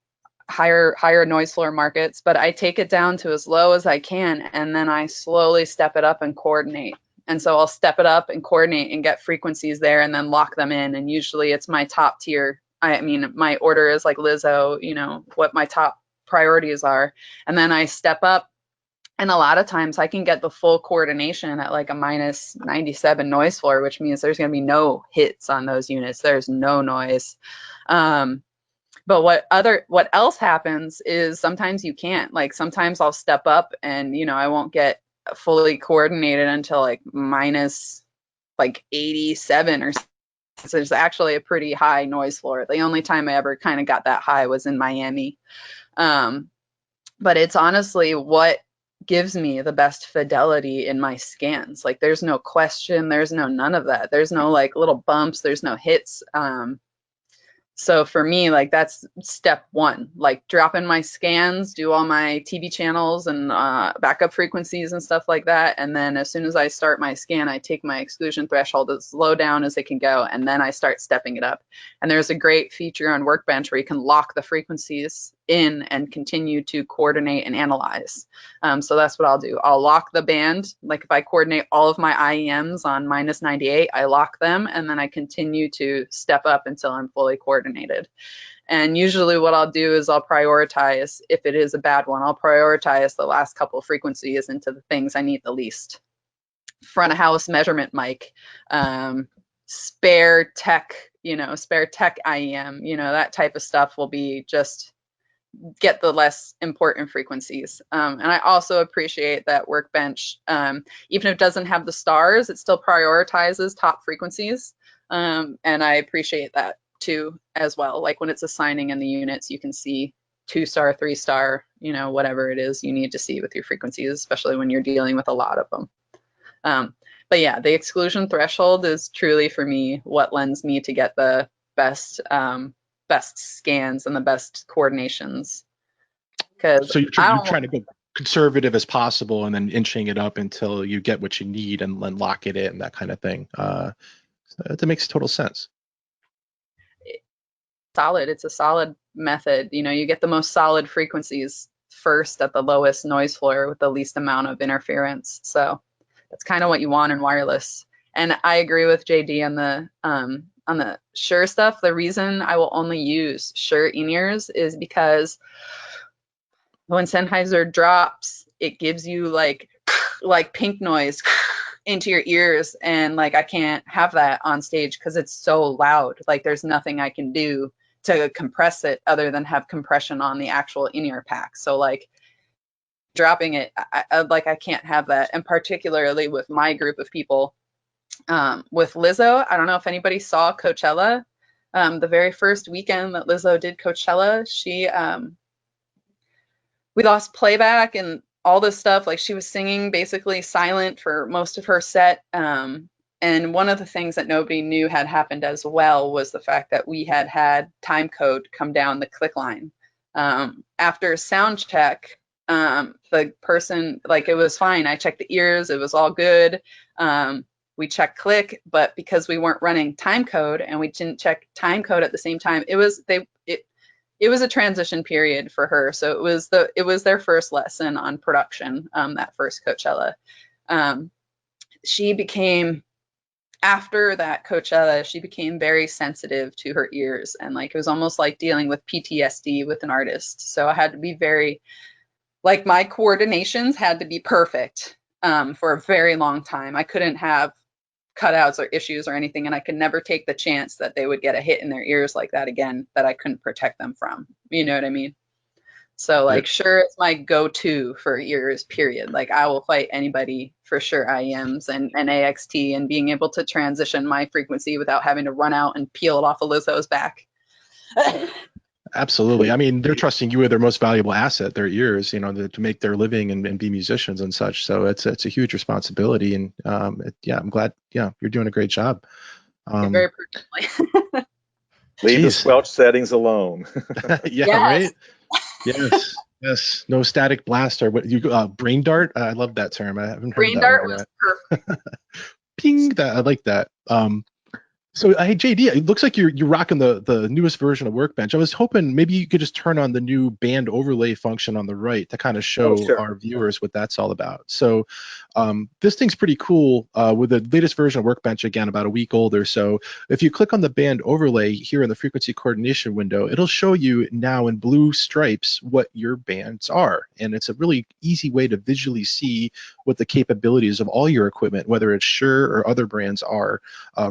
Speaker 2: higher noise floor markets. But I take it down to as low as I can, and then I slowly step it up and coordinate. And so I'll step it up and coordinate and get frequencies there and then lock them in. And usually it's my top tier. I mean, my order is like Lizzo, what my top priorities are. And then I step up. And a lot of times I can get the full coordination at like a -97 noise floor, which means there's going to be no hits on those units. There's no noise. But what else happens is sometimes you can't. Like sometimes I'll step up and, I won't get fully coordinated until like -87 or something. So it's actually a pretty high noise floor. The only time I ever kind of got that high was in Miami. But it's honestly what gives me the best fidelity in my scans. Like there's no question, there's none of that. There's no like little bumps, there's no hits. So for me, like that's step one, like drop in my scans, do all my TV channels and backup frequencies and stuff like that. And then as soon as I start my scan, I take my exclusion threshold as low down as it can go. And then I start stepping it up. And there's a great feature on Workbench where you can lock the frequencies in and continue to coordinate and analyze. So that's what I'll do. I'll lock the band. Like if I coordinate all of my IEMs on -98, I lock them and then I continue to step up until I'm fully coordinated. And usually what I'll do is I'll prioritize, if it is a bad one, I'll prioritize the last couple of frequencies into the things I need the least. Front of house measurement mic, spare tech IEM, that type of stuff will be just get the less important frequencies. And I also appreciate that Workbench, even if it doesn't have the stars, it still prioritizes top frequencies. And I appreciate that too as well. Like when it's assigning in the units, you can see 2-star, 3-star, whatever it is you need to see with your frequencies, especially when you're dealing with a lot of them. But yeah, the exclusion threshold is truly for me what lends me to get the best scans and the best coordinations.
Speaker 1: So you're trying to go conservative as possible and then inching it up until you get what you need and then lock it in, that kind of thing. That makes total sense.
Speaker 2: It's a solid method. You get the most solid frequencies first at the lowest noise floor with the least amount of interference. So that's kind of what you want in wireless. And I agree with JD on the Shure stuff. The reason I will only use Shure in-ears is because when Sennheiser drops, it gives you like pink noise into your ears, and like I can't have that on stage because it's so loud. Like there's nothing I can do to compress it other than have compression on the actual in-ear pack. So like dropping it. I can't have that. And particularly with my group of people, with Lizzo, I don't know if anybody saw Coachella. The very first weekend that Lizzo did Coachella, we lost playback and all this stuff. Like, she was singing basically silent for most of her set. And one of the things that nobody knew had happened as well was the fact that we had time code come down the click line. After sound check, the person, like, it was fine. I checked the ears, it was all good. We checked click, but because we weren't running time code and we didn't check time code at the same time, it was a transition period for her. So it was their first lesson on production, that first Coachella. After that Coachella, she became very sensitive to her ears, and like, it was almost like dealing with PTSD with an artist. So I had to be my coordinations had to be perfect for a very long time. I couldn't have cutouts or issues or anything, and I could never take the chance that they would get a hit in their ears like that again, that I couldn't protect them from. You know what I mean? So like, Shure is my go-to for ears, period. Like, I will fight anybody for Shure IEMs and AXT, and being able to transition my frequency without having to run out and peel it off of Lizzo's back.
Speaker 1: Absolutely. I mean, they're trusting you with their most valuable asset, their ears, to make their living and be musicians and such. So it's a huge responsibility. And I'm glad, you're doing a great job.
Speaker 2: Very personally.
Speaker 4: Leave the squelch settings alone.
Speaker 1: Yeah,
Speaker 2: yes.
Speaker 1: Right? Yes. No static blast or what you brain dart. I love that term. I haven't heard
Speaker 2: Brain
Speaker 1: that
Speaker 2: dart
Speaker 1: one
Speaker 2: was
Speaker 1: yet.
Speaker 2: perfect.
Speaker 1: Ping, I like that. So, hey, JD, it looks like you're rocking the newest version of Workbench. I was hoping maybe you could just turn on the new band overlay function on the right to kind of show our viewers what that's all about. So this thing's pretty cool with the latest version of Workbench, again, about a week old or so. If you click on the band overlay here in the frequency coordination window, it'll show you now in blue stripes what your bands are. And it's a really easy way to visually see what the capabilities of all your equipment, whether it's Shure or other brands, are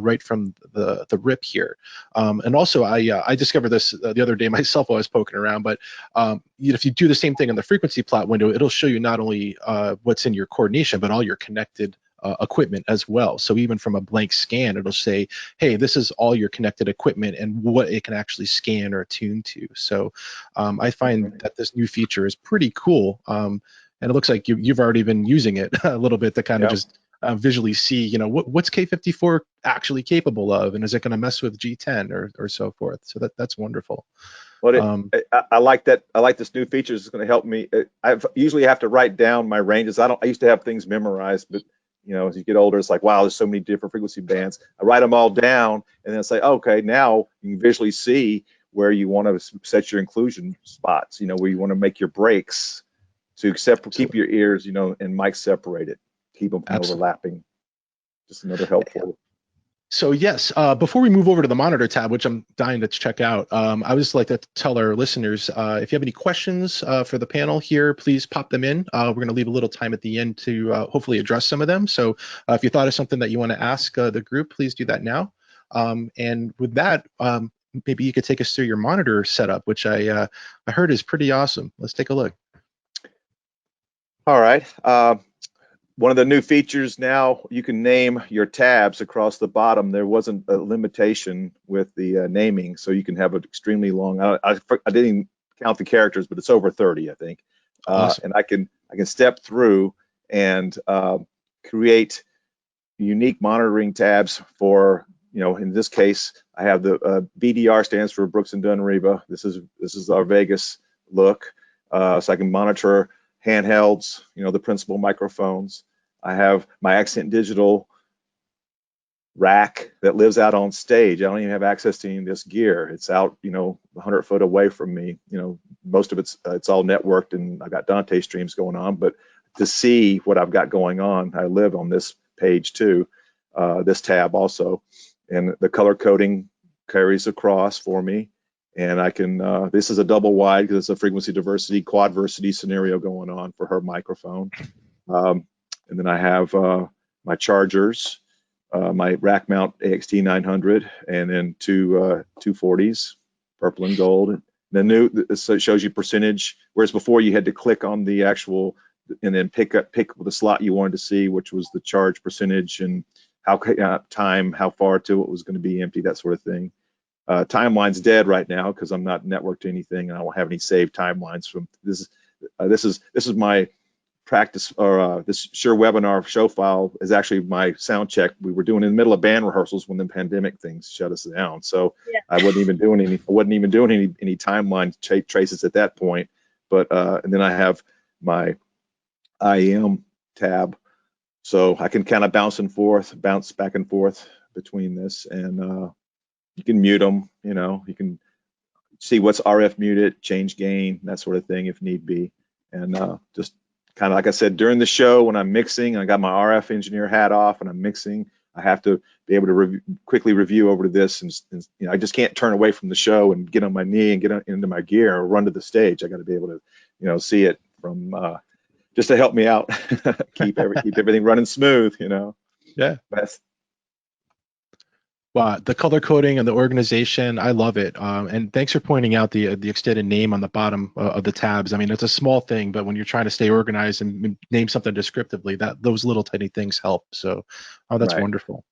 Speaker 1: right from the rip here. And also I discovered this the other day myself while I was poking around, but if you do the same thing in the frequency plot window, it'll show you not only what's in your coordination, but all your connected equipment as well. So even from a blank scan, it'll say, hey, this is all your connected equipment and what it can actually scan or tune to. So I find that this new feature is pretty cool. And it looks like you've already been using it a little bit to kind of just visually see, what's K54 actually capable of, and is it going to mess with G10 or so forth. So that's wonderful.
Speaker 4: Well, I like that. I like this new feature. It's going to help me. I usually have to write down my ranges. I used to have things memorized, but as you get older, it's like, wow, there's so many different frequency bands. I write them all down, and then say, okay, now you can visually see where you want to set your inclusion spots. Where you want to make your breaks to keep your ears, and mic separated. Keep them from overlapping. Just another helpful.
Speaker 1: So yes, before we move over to the monitor tab, which I'm dying to check out, I would just like to tell our listeners, if you have any questions for the panel here, please pop them in. We're going to leave a little time at the end to hopefully address some of them. So if you thought of something that you want to ask the group, please do that now. And with that, maybe you could take us through your monitor setup, which I heard is pretty awesome. Let's take a look.
Speaker 4: All right. One of the new features now, you can name your tabs across the bottom. There wasn't a limitation with the naming, so you can have an extremely long. I didn't even count the characters, but it's over 30, I think.
Speaker 1: Awesome.
Speaker 4: And I can step through and create unique monitoring tabs for, in this case, I have the BDR stands for Brooks and Dunn Reba. This is our Vegas look, so I can monitor handhelds, the principal microphones. I have my Accent Digital rack that lives out on stage. I don't even have access to any of this gear. It's out, 100 foot away from me. Most of it's all networked, and I've got Dante streams going on. But to see what I've got going on, I live on this page too, this tab also, and the color coding carries across for me. And I can, this is a double wide because it's a frequency diversity, quadversity scenario going on for her microphone. And then I have my chargers, my rack mount AXT 900, and then two 240s, purple and gold. So it shows you percentage, whereas before you had to click on the actual and then pick the slot you wanted to see, which was the charge percentage and how time, how far till it was going to be empty, that sort of thing. Timeline's dead right now because I'm not networked to anything, and I don't have any saved timelines from this. This is my practice, or this Shure webinar show file is actually my sound check. We were doing in the middle of band rehearsals when the pandemic things shut us down, so yeah. I wasn't even doing any timeline traces at that point. But and then I have my IEM tab, so I can kind of bounce back and forth between this, and you can mute them. You can see what's RF muted, change gain, that sort of thing if need be, and just kind of like I said, during the show when I'm mixing, I got my RF engineer hat off and I'm mixing, I have to be able to quickly review over to this, and I just can't turn away from the show and get on my knee and get into my gear or run to the stage. I got to be able to see it from just to help me out, keep everything running smooth.
Speaker 1: Yeah. Wow, the color coding and the organization, I love it. And thanks for pointing out the extended name on the bottom of the tabs. I mean, it's a small thing, but when you're trying to stay organized and name something descriptively, those little tiny things help. So, that's wonderful.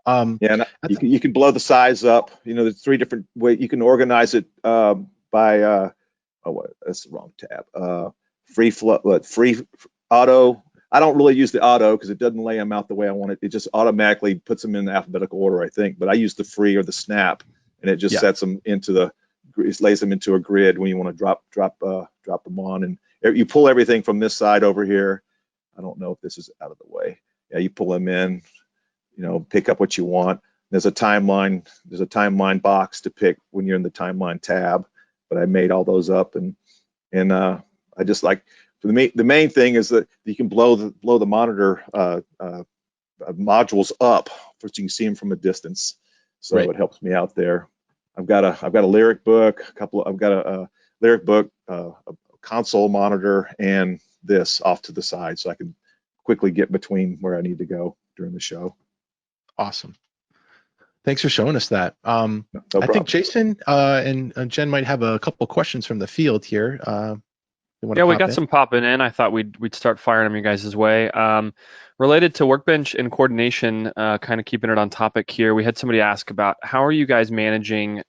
Speaker 4: Yeah, and you can blow the size up. There's 3 different ways you can organize it by. That's the wrong tab. Free flow, free auto. I don't really use the auto because it doesn't lay them out the way I want it. It just automatically puts them in alphabetical order, I think. But I use the free or the snap, and it just sets them into it lays them into a grid when you want to drop them on. And you pull everything from this side over here. I don't know if this is out of the way. Yeah, you pull them in. Pick up what you want. There's a timeline box to pick when you're in the timeline tab. But I made all those up, and I just like. The main thing is that you can blow the monitor modules up, so you can see them from a distance. So it helps me out there. I've got a lyric book, I've got a lyric book, a console monitor, and this off to the side, so I can quickly get between where I need to go during the show.
Speaker 1: Awesome. Thanks for showing us that. I think Jason and Jen might have a couple questions from the field here.
Speaker 5: Yeah, we got some popping in. I thought we'd start firing them your guys' way. Related to Workbench and coordination, kind of keeping it on topic here, we had somebody ask about how are you guys managing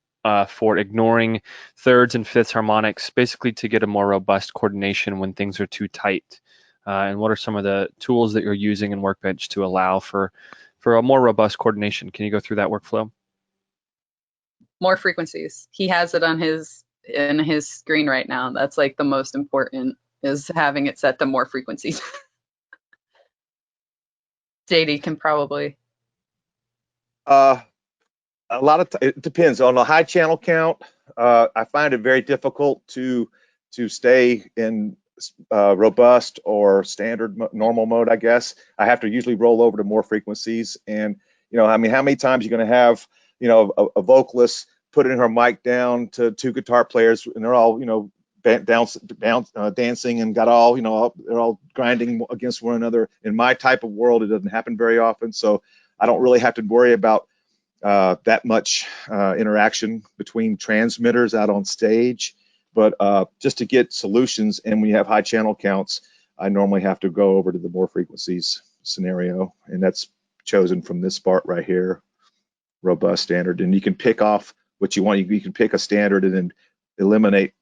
Speaker 5: for ignoring thirds and fifths harmonics, basically to get a more robust coordination when things are too tight? And what are some of the tools that you're using in Workbench to allow for a more robust coordination? Can you go through that workflow?
Speaker 2: More frequencies. He has it on in his screen right now. That's like the most important, is having it set to more frequencies. JD can probably.
Speaker 4: A lot of it depends on the high channel count. I find it very difficult to stay in robust or standard normal mode. I guess I have to usually roll over to more frequencies. And I mean, how many times are you going to have a vocalist putting her mic down to 2 guitar players, and they're all dancing and got all they're all grinding against one another. In my type of world, it doesn't happen very often, so I don't really have to worry about that much interaction between transmitters out on stage. But just to get solutions, and when you have high channel counts, I normally have to go over to the more frequencies scenario, and that's chosen from this part right here, robust, standard. And you can pick off what you want. You can pick a standard and then eliminate,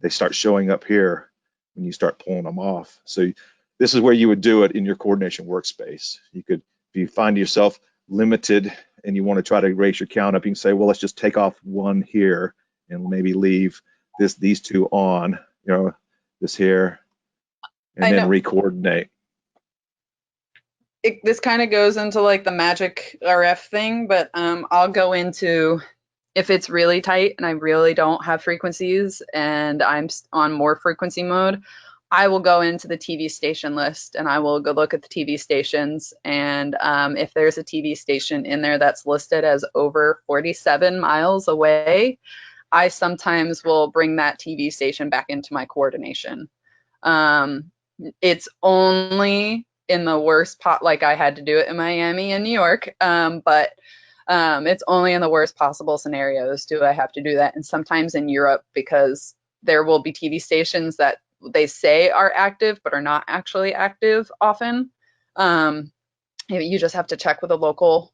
Speaker 4: they start showing up here when you start pulling them off. So this is where you would do it in your coordination workspace. You could, if you find yourself limited and you want to try to raise your count up, you can say, well, let's just take off 1 here and maybe leave these 2 on, this here, and then re-coordinate.
Speaker 2: This kind of goes into like the magic RF thing, but I'll go into, if it's really tight and I really don't have frequencies and I'm on more frequency mode, I will go into the TV station list and I will go look at the TV stations. And if there's a TV station in there that's listed as over 47 miles away, I sometimes will bring that TV station back into my coordination. It's only in the worst pot, like I had to do it in Miami and New York, but it's only in the worst possible scenarios do I have to do that. And sometimes in Europe, because there will be TV stations that they say are active but are not actually active often. You just have to check with the local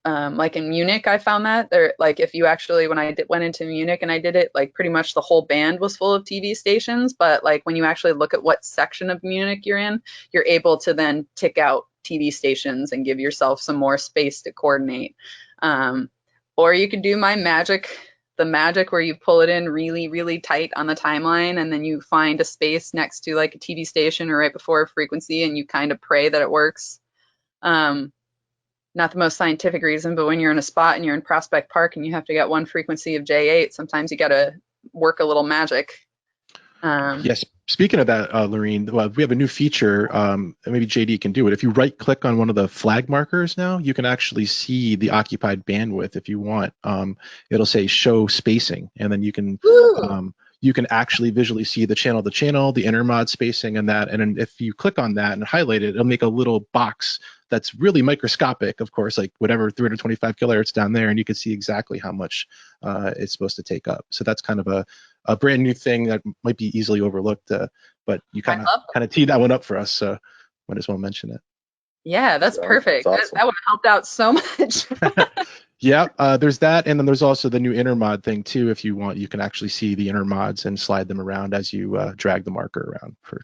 Speaker 2: like in Munich, I found that there, like if you actually, when I went into Munich and I did it, like pretty much the whole band was full of TV stations, but like when you actually look at what section of Munich you're in, you're able to then tick out TV stations and give yourself some more space to coordinate. Or you could do the magic where you pull it in really, really tight on the timeline, and then you find a space next to like a TV station or right before a frequency, and you kind of pray that it works. Not the most scientific reason, but when you're in a spot and you're in Prospect Park and you have to get one frequency of J8, sometimes you got to work a little magic.
Speaker 1: Yes. Speaking of that, Loreen, well, we have a new feature. Maybe JD can do it. If you right click on one of the flag markers now, you can actually see the occupied bandwidth if you want. It'll say show spacing, and then you can actually visually see the channel, the intermod spacing, and that. And then if you click on that and highlight it, it'll make a little box that's really microscopic, of course, like whatever 325 kilohertz down there, and you can see exactly how much it's supposed to take up. So that's kind of a brand new thing that might be easily overlooked, but you kind of teed that one up for us, so might as well mention it.
Speaker 2: Yeah, that's perfect. That's awesome. That would have helped out so much.
Speaker 1: Yeah, there's that, and then there's also the new intermod thing too. If you want, you can actually see the intermods and slide them around as you drag the marker around for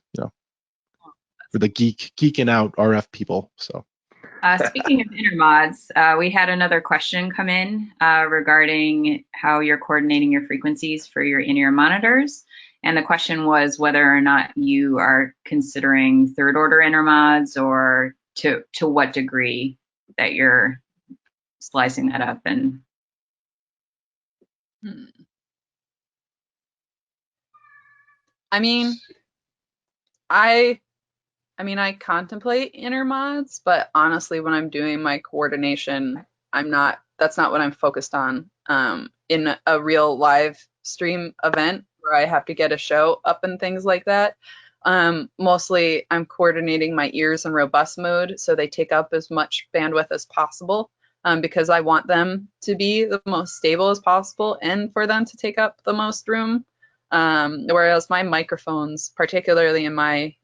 Speaker 1: the geeking out RF people. So.
Speaker 6: Speaking of intermods, we had another question come in regarding how you're coordinating your frequencies for your in-ear monitors. And the question was whether or not you are considering third order intermods, or to what degree that you're slicing that up. And
Speaker 2: I mean, I contemplate intermods, but honestly, when I'm doing my coordination, that's not what I'm focused on. In a real live stream event where I have to get a show up and things like that, mostly I'm coordinating my ears in robust mode so they take up as much bandwidth as possible, because I want them to be the most stable as possible and for them to take up the most room. Whereas my microphones, particularly in my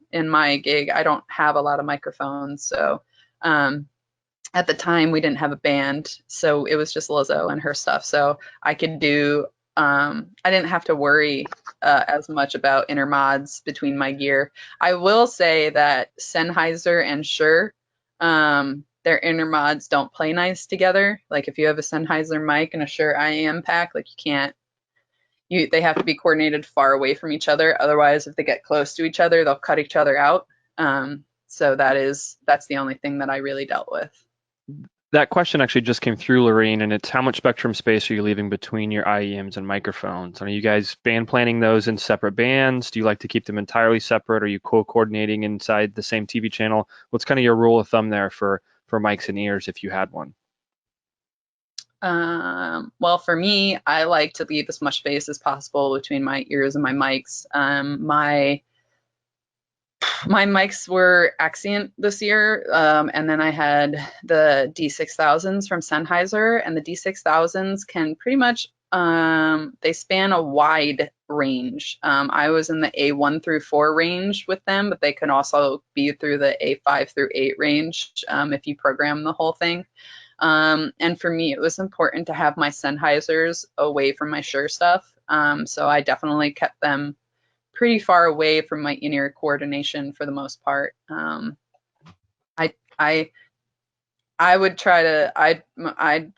Speaker 2: gig, I don't have a lot of microphones. So at the time we didn't have a band, so it was just Lizzo and her stuff. So I could do, I didn't have to worry as much about intermods between my gear. I will say that Sennheiser and Shure, their intermods don't play nice together. Like if you have a Sennheiser mic and a Shure IEM pack, like they have to be coordinated far away from each other. Otherwise, if they get close to each other, they'll cut each other out. So that's the only thing that I really dealt with.
Speaker 5: That question actually just came through, Loreen, and it's how much spectrum space are you leaving between your IEMs and microphones? Are you guys band planning those in separate bands? Do you like to keep them entirely separate? Are you co-coordinating inside the same TV channel? What's kind of your rule of thumb there for mics and ears if you had one?
Speaker 2: Well, for me, I like to leave as much space as possible between my ears and my mics. My mics were Axient this year, and then I had the D6000s from Sennheiser, and the D6000s can pretty much, they span a wide range. I was in the A1 through 4 range with them, but they can also be through the A5 through 8 range if you program the whole thing. And for me, it was important to have my Sennheisers away from my Shure stuff. So I definitely kept them pretty far away from my in-ear coordination for the most part. I'd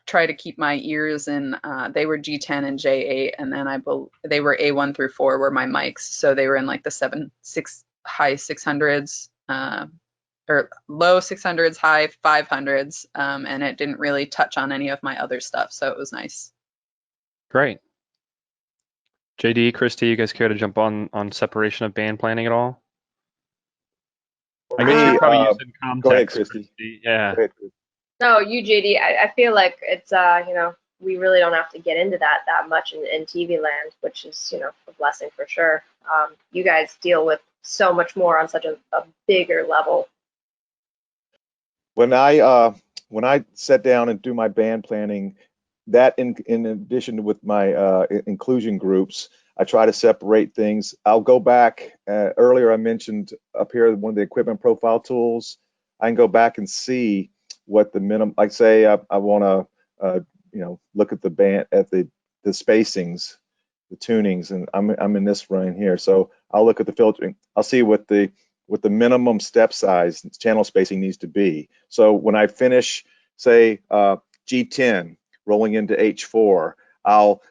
Speaker 2: try to keep my ears in, they were G10 and J8, and then they were A1 through 4 were my mics. So they were in like the high 600s, or low 600s, high 500s, and it didn't really touch on any of my other stuff, so it was nice.
Speaker 5: Great. JD, Christy, you guys care to jump on separation of band planning at all? I guess you probably use it in context.
Speaker 4: Go ahead, Christy.
Speaker 5: Yeah.
Speaker 4: Go ahead.
Speaker 3: No, you, JD. I feel like it's we really don't have to get into that much in TV land, which is a blessing for sure. You guys deal with so much more on such a bigger level.
Speaker 4: When I sat down and do my band planning, that in addition with my inclusion groups, I try to separate things. I'll go back. Earlier I mentioned up here one of the equipment profile tools. I can go back and see what the minimum, like say I want to look at the band, at the spacings, the tunings, and I'm in this run here. So I'll look at the filtering. I'll see what the minimum step size channel spacing needs to be. So when I finish, say G10 rolling into H4, I'll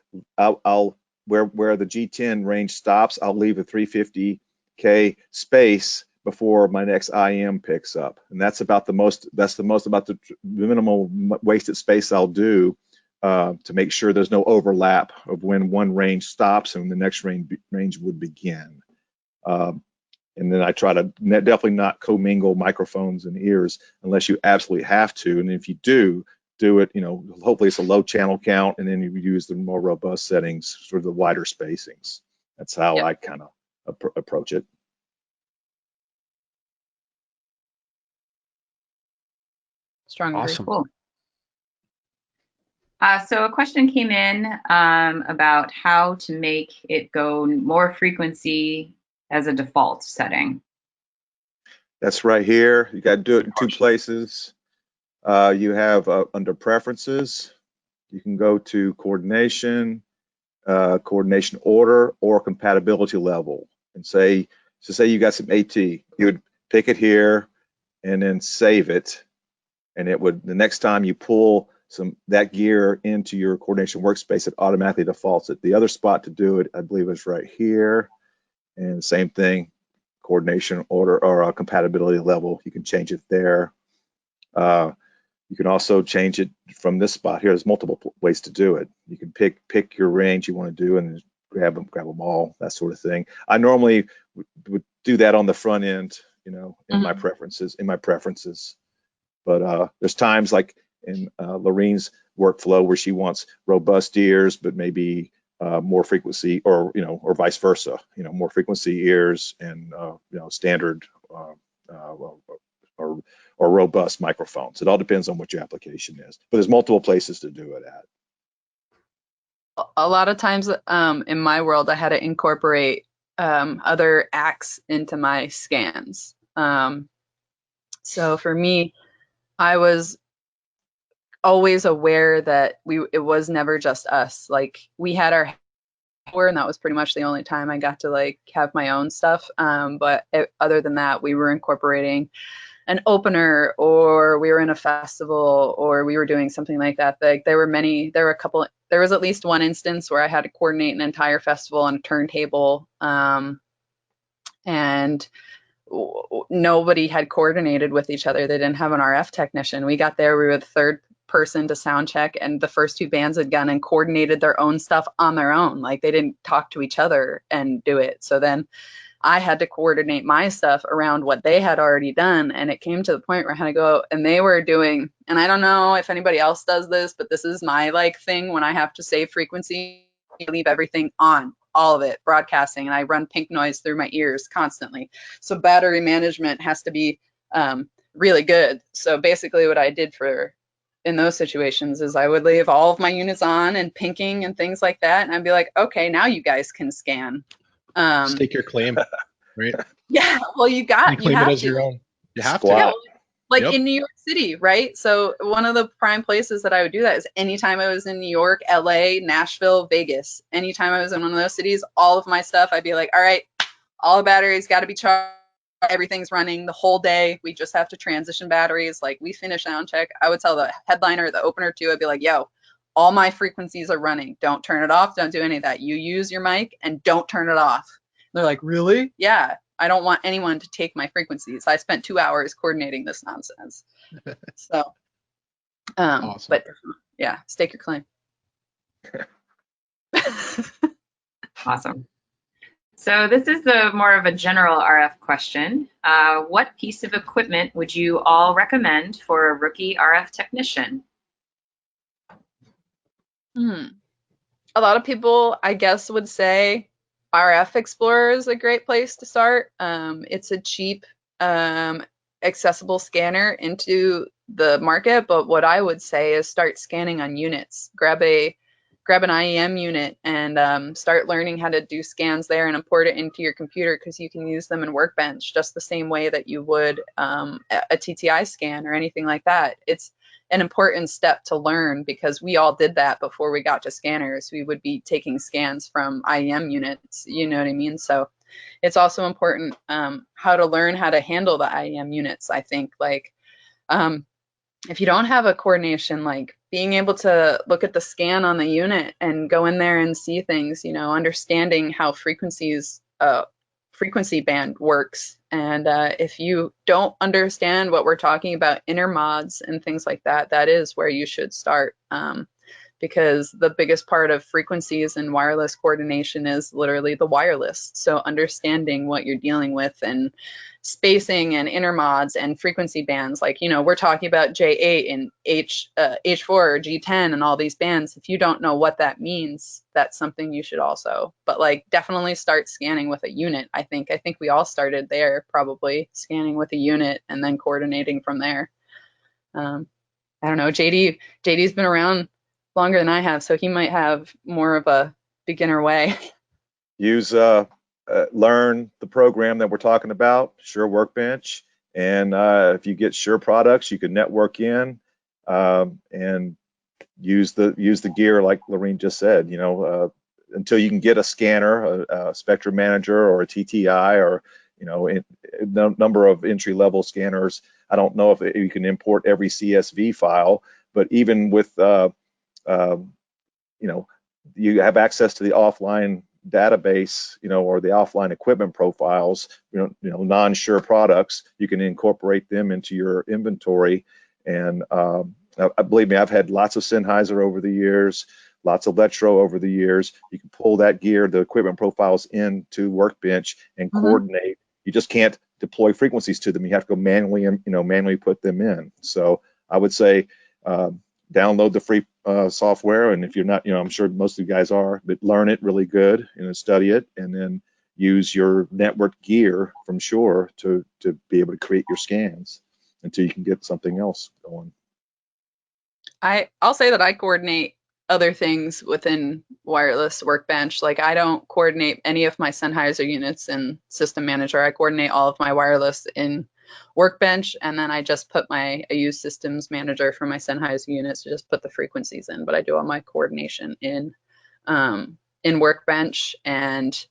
Speaker 4: where the G10 range stops, I'll leave a 350K space before my next IEM picks up, and that's about the most. That's the most about the minimal wasted space I'll do to make sure there's no overlap of when one range stops and the next range would begin. And then I try to definitely not commingle microphones and ears unless you absolutely have to. And if you do it, hopefully it's a low channel count, and then you use the more robust settings for the wider spacings. That's how I kind of approach it.
Speaker 2: Strong.
Speaker 5: Awesome.
Speaker 6: Cool. So a question came in about how to make it go more frequency as a default setting.
Speaker 4: That's right here. You got to do it in two places. You have under preferences, you can go to coordination, coordination order, or compatibility level, and say you got some AT, you would pick it here and then save it, and it would, the next time you pull that gear into your coordination workspace, it automatically defaults it. The other spot to do it, I believe, is right here, and same thing, coordination order or compatibility level, you can change it there. You can also change it from this spot here. There's multiple ways to do it. You can pick your range you want to do and grab them all, that sort of thing. I normally would do that on the front end, in my preferences. But there's times like in Loreen's workflow where she wants robust ears, but maybe more frequency, or vice versa. More frequency ears and standard or robust microphones. It all depends on what your application is, but there's multiple places to do it at.
Speaker 2: A lot of times in my world, I had to incorporate other acts into my scans. So for me, I was always aware that it was never just us. Like, we had our and that was pretty much the only time I got to have my own stuff. But other than that, we were incorporating an opener, or we were in a festival, or we were doing something like that. There was at least one instance where I had to coordinate an entire festival on a turntable, and nobody had coordinated with each other. They didn't have an RF technician. We got there, we were the third person to sound check, and the first two bands had gone and coordinated their own stuff on their own. They didn't talk to each other and do it. So then I had to coordinate my stuff around what they had already done, and it came to the point where I had to go, and they were doing, and I don't know if anybody else does this, but this is my thing when I have to save frequency, I leave everything on, all of it, broadcasting, and I run pink noise through my ears constantly. So battery management has to be really good. So basically what I did in those situations is I would leave all of my units on and pinking and things like that, and I'd be like, okay, now you guys can scan.
Speaker 1: Stake your claim, right?
Speaker 2: Yeah, well, you have
Speaker 1: it as
Speaker 2: to.
Speaker 1: your own. You have
Speaker 4: Squat.
Speaker 1: to.
Speaker 2: Yeah, in New York City, right? So one of the prime places that I would do that is anytime I was in New York, LA, Nashville, Vegas, anytime I was in one of those cities, all of my stuff, I'd be like, all right, all the batteries got to be charged. Everything's running the whole day. We just have to transition batteries. We finish sound check. I would tell the headliner, the opener too, I'd be like, yo, all my frequencies are running. Don't turn it off. Don't do any of that. You use your mic and don't turn it off. They're like, really? Yeah. I don't want anyone to take my frequencies. I spent 2 hours coordinating this nonsense. So,
Speaker 1: Awesome.
Speaker 2: But yeah, stake your claim.
Speaker 6: Awesome. So this is more of a general RF question. What piece of equipment would you all recommend for a rookie RF technician?
Speaker 2: A lot of people, I guess, would say RF Explorer is a great place to start. It's a cheap, accessible scanner into the market, but what I would say is start scanning on units. Grab a grab an IEM unit and start learning how to do scans there and import it into your computer, because you can use them in Workbench just the same way that you would a TTI scan or anything like that. It's an important step to learn, because we all did that before we got to scanners. We would be taking scans from IEM units, you know what I mean? So it's also important how to learn how to handle the IEM units. I think, like, if you don't have a coordination, like being able to look at the scan on the unit and go in there and see things, you know, understanding how frequency band works. And if you don't understand what we're talking about, intermods and things like that, that is where you should start. Because the biggest part of frequencies and wireless coordination is literally the wireless. So understanding what you're dealing with and spacing and intermods and frequency bands, like, you know, we're talking about J8 and H4 or G10 and all these bands. If you don't know what that means, that's something you should also, but like definitely start scanning with a unit. I think we all started there, probably scanning with a unit and then coordinating from there. I don't know, JD's been around longer than I have, so he might have more of a beginner way.
Speaker 4: Use learn the program that we're talking about, Shure Workbench, and if you get Shure products, you can network in and use the gear like Loreen just said. You know, until you can get a scanner, a spectrum manager, or a TTI, or you know, a number of entry-level scanners. I don't know if you can import every CSV file, but even with you know, you have access to the offline database, you know, or the offline equipment profiles, you know, non-Shure products. You can incorporate them into your inventory. And I believe me, I've had lots of Sennheiser over the years, lots of Electro over the years. You can pull that gear, the equipment profiles, into Workbench and coordinate. You just can't deploy frequencies to them. You have to go manually, you know, manually put them in. So I would say download the free software, and if you're not, you know, I'm sure most of you guys are, but learn it really good and study it, and then use your network gear from Shure to be able to create your scans until you can get something else going.
Speaker 2: I'll say that I coordinate other things within wireless Workbench. Like, I don't coordinate any of my Sennheiser units in System Manager. I coordinate all of my wireless in Workbench, and then I just put I use Systems Manager for my Sennheiser units to just put the frequencies in, but I do all my coordination in Workbench, and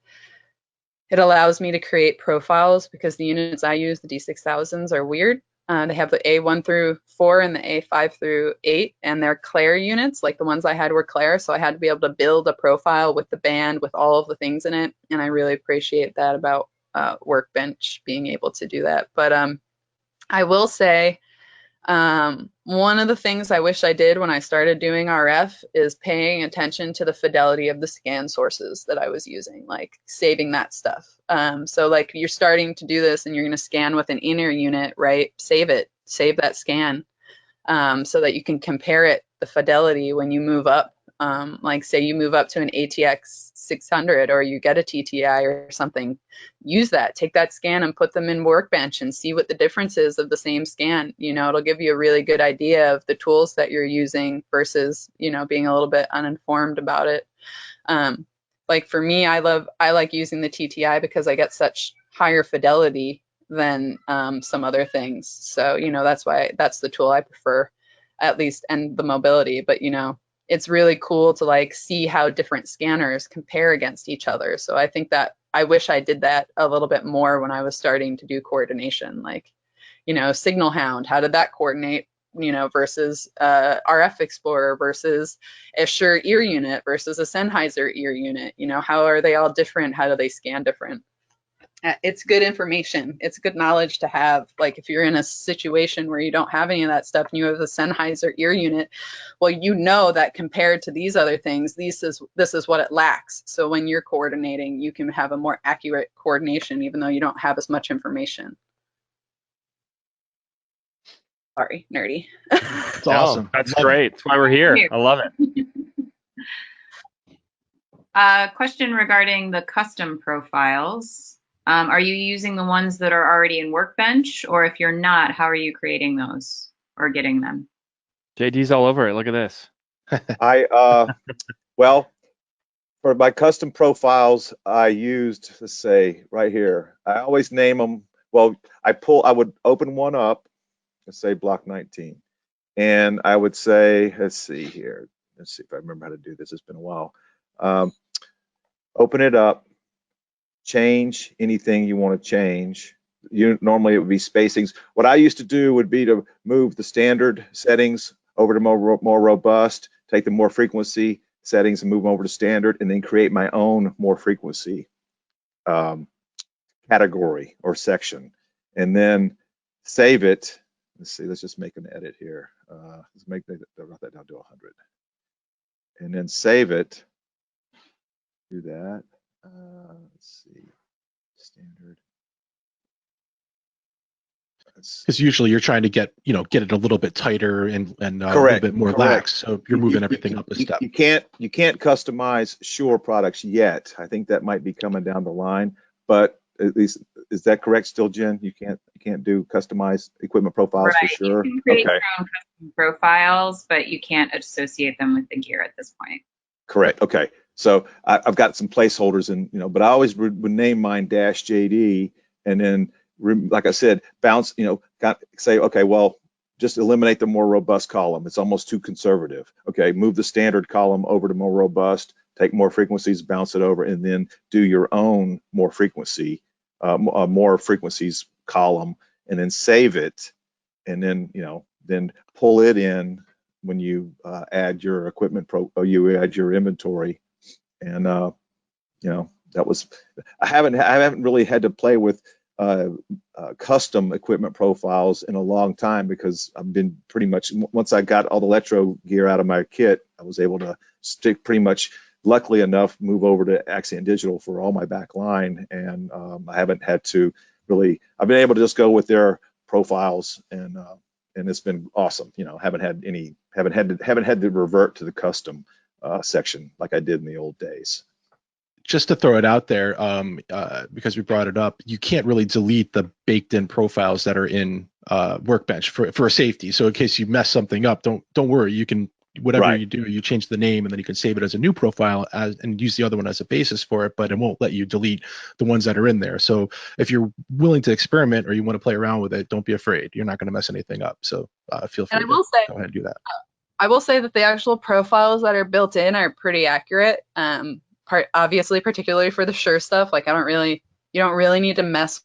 Speaker 2: it allows me to create profiles, because the units I use, the D6000s, are weird. They have the A1 through 4 and the A5 through 8, and they're Claire units. Like, the ones I had were Claire, so I had to be able to build a profile with the band with all of the things in it, and I really appreciate that about Workbench, being able to do that. But I will say, one of the things I wish I did when I started doing RF is paying attention to the fidelity of the scan sources that I was using, like saving that stuff. So like, you're starting to do this and you're going to scan with an inner unit, right? Save that scan so that you can compare it, the fidelity, when you move up. Like, say you move up to an ATX 600 or you get a TTI or something, use that, take that scan and put them in Workbench and see what the difference is of the same scan. You know, it'll give you a really good idea of the tools that you're using versus, you know, being a little bit uninformed about it. Like, for me, I like using the TTI because I get such higher fidelity than some other things. So, you know, that's the tool I prefer, at least, and the mobility. But, you know, it's really cool to like see how different scanners compare against each other. So I think that I wish I did that a little bit more when I was starting to do coordination. Like, you know, Signal Hound, how did that coordinate, you know, versus RF Explorer versus a Shure ear unit versus a Sennheiser ear unit? You know, how are they all different? How do they scan different? It's good information. It's good knowledge to have. Like, if you're in a situation where you don't have any of that stuff and you have a Sennheiser ear unit, well, you know that compared to these other things, this is what it lacks. So when you're coordinating, you can have a more accurate coordination, even though you don't have as much information. Sorry, nerdy.
Speaker 1: It's awesome.
Speaker 5: That's great. That's why we're here. I love it.
Speaker 6: Question regarding the custom profiles. Are you using the ones that are already in Workbench, or if you're not, how are you creating those or getting them?
Speaker 5: JD's all over it. Look at this.
Speaker 4: Well, for my custom profiles, I used, let's say right here, I always name them. Well, I would open one up, let's say block 19. And I would say, let's see here. Let's see if I remember how to do this. It's been a while. Open it up, change anything you want to change. Normally it would be spacings. What I used to do would be to move the standard settings over to more robust, take the more frequency settings and move them over to standard, and then create my own more frequency category or section, and then save it. Let's see, let's just make an edit here. Let's write that down to 100. And then save it. Do that. Let's see, standard.
Speaker 1: Because usually you're trying to get it a little bit tighter and a little bit more lax. So you're moving everything up a step.
Speaker 4: You can't customize Shure products yet. I think that might be coming down the line, but at least, is that correct still, Jen? You can't do customized equipment profiles for Shure?
Speaker 6: You can create your own custom profiles, but you can't associate them with the gear at this point.
Speaker 4: Correct. Okay. So I've got some placeholders but I always would name mine -JD, and then, like I said, bounce, say, okay, well, just eliminate the more robust column. It's almost too conservative. Okay, move the standard column over to more robust, take more frequencies, bounce it over, and then do your own more frequencies column, and then save it, and then then pull it in when you add your equipment you add your inventory, and that was, I haven't really had to play with custom equipment profiles in a long time, because I've been pretty much, once I got all the electro gear out of my kit, I was able to stick pretty much, luckily enough, move over to Accent Digital for all my back line, and I haven't had to really, I've been able to just go with their profiles, and it's been awesome. Haven't had to revert to the custom section like I did in the old days.
Speaker 1: Just to throw it out there, because we brought it up, you can't really delete the baked-in profiles that are in Workbench for safety. So in case you mess something up, don't worry. You can, whatever you do, you change the name, and then you can save it as a new profile and use the other one as a basis for it, but it won't let you delete the ones that are in there. So if you're willing to experiment or you want to play around with it, don't be afraid. You're not going to mess anything up. So feel free to go ahead and do that.
Speaker 2: I will say that the actual profiles that are built in are pretty accurate. Obviously, particularly for the Shure stuff, like you don't really need to mess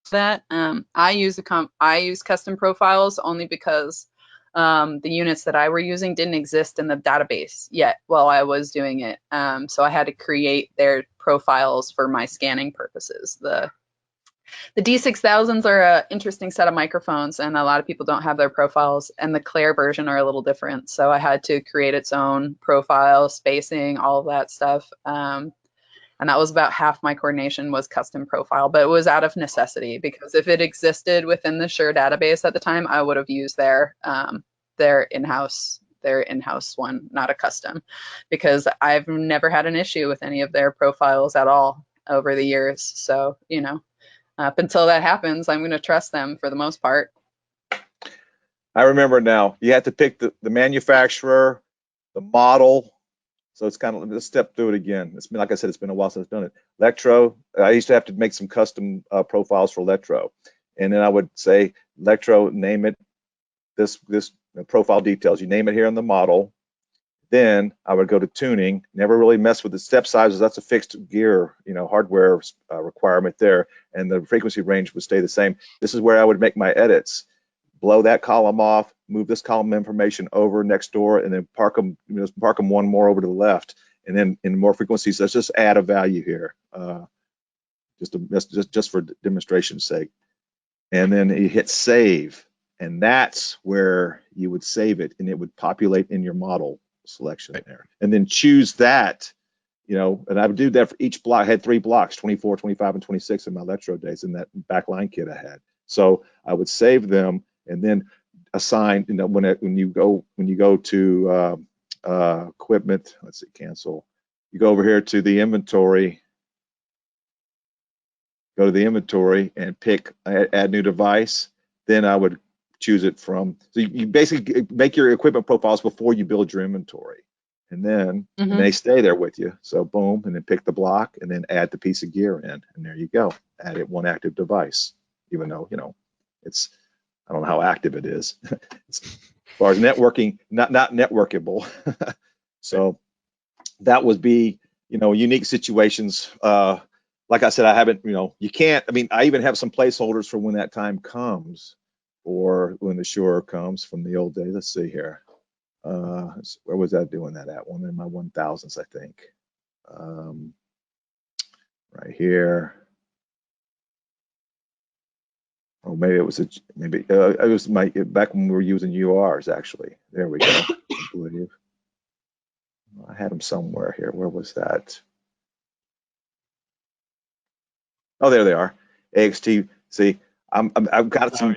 Speaker 2: with that. I use custom profiles only because the units that I were using didn't exist in the database yet while I was doing it. So I had to create their profiles for my scanning purposes. The D6000s are an interesting set of microphones, and a lot of people don't have their profiles, and the Claire version are a little different. So I had to create its own profile, spacing, all of that stuff. And that was about half my coordination was custom profile, but it was out of necessity, because if it existed within the Shure database at the time, I would have used their in-house one, not a custom, because I've never had an issue with any of their profiles at all over the years. So, up until that happens, I'm going to trust them for the most part.
Speaker 4: I remember now. You have to pick the manufacturer, the model. So it's kind of, let's step through it again. It's been, like I said, it's been a while since I've done it. Electro, I used to have to make some custom profiles for Electro. And then I would say, Electro, name it, this profile details. You name it here in the model. Then I would go to tuning, never really mess with the step sizes. That's a fixed gear, hardware requirement there. And the frequency range would stay the same. This is where I would make my edits. Blow that column off, move this column information over next door, and then park them one more over to the left. And then in more frequencies, let's just add a value here, just for demonstration's sake. And then you hit save, and that's where you would save it, and it would populate in your model selection there. And then choose that, and I would do that for each block. I had 3 blocks, 24, 25, and 26 in my Electro days in that backline kit I had. So I would save them and then assign, when you go to equipment, let's see, cancel. You go over here to the inventory, go to the inventory and pick add new device. Then I would choose it from, so you basically make your equipment profiles before you build your inventory. and then and they stay there with you. So boom, and then pick the block, and then add the piece of gear in, and there you go. Added one active device, even though it's, I don't know how active it is. As far as networking, not networkable. So that would be unique situations. Like I said, I haven't, you can't. I mean, I even have some placeholders for when that time comes, or when the Shure comes from the old days. Let's see here. Where was that doing that at? One in my 1000s, I think. Right here. Oh, maybe it was it was back when we were using URs, actually. There we go. I believe I had them somewhere here. Where was that? Oh, there they are. AXT. See, I've got some.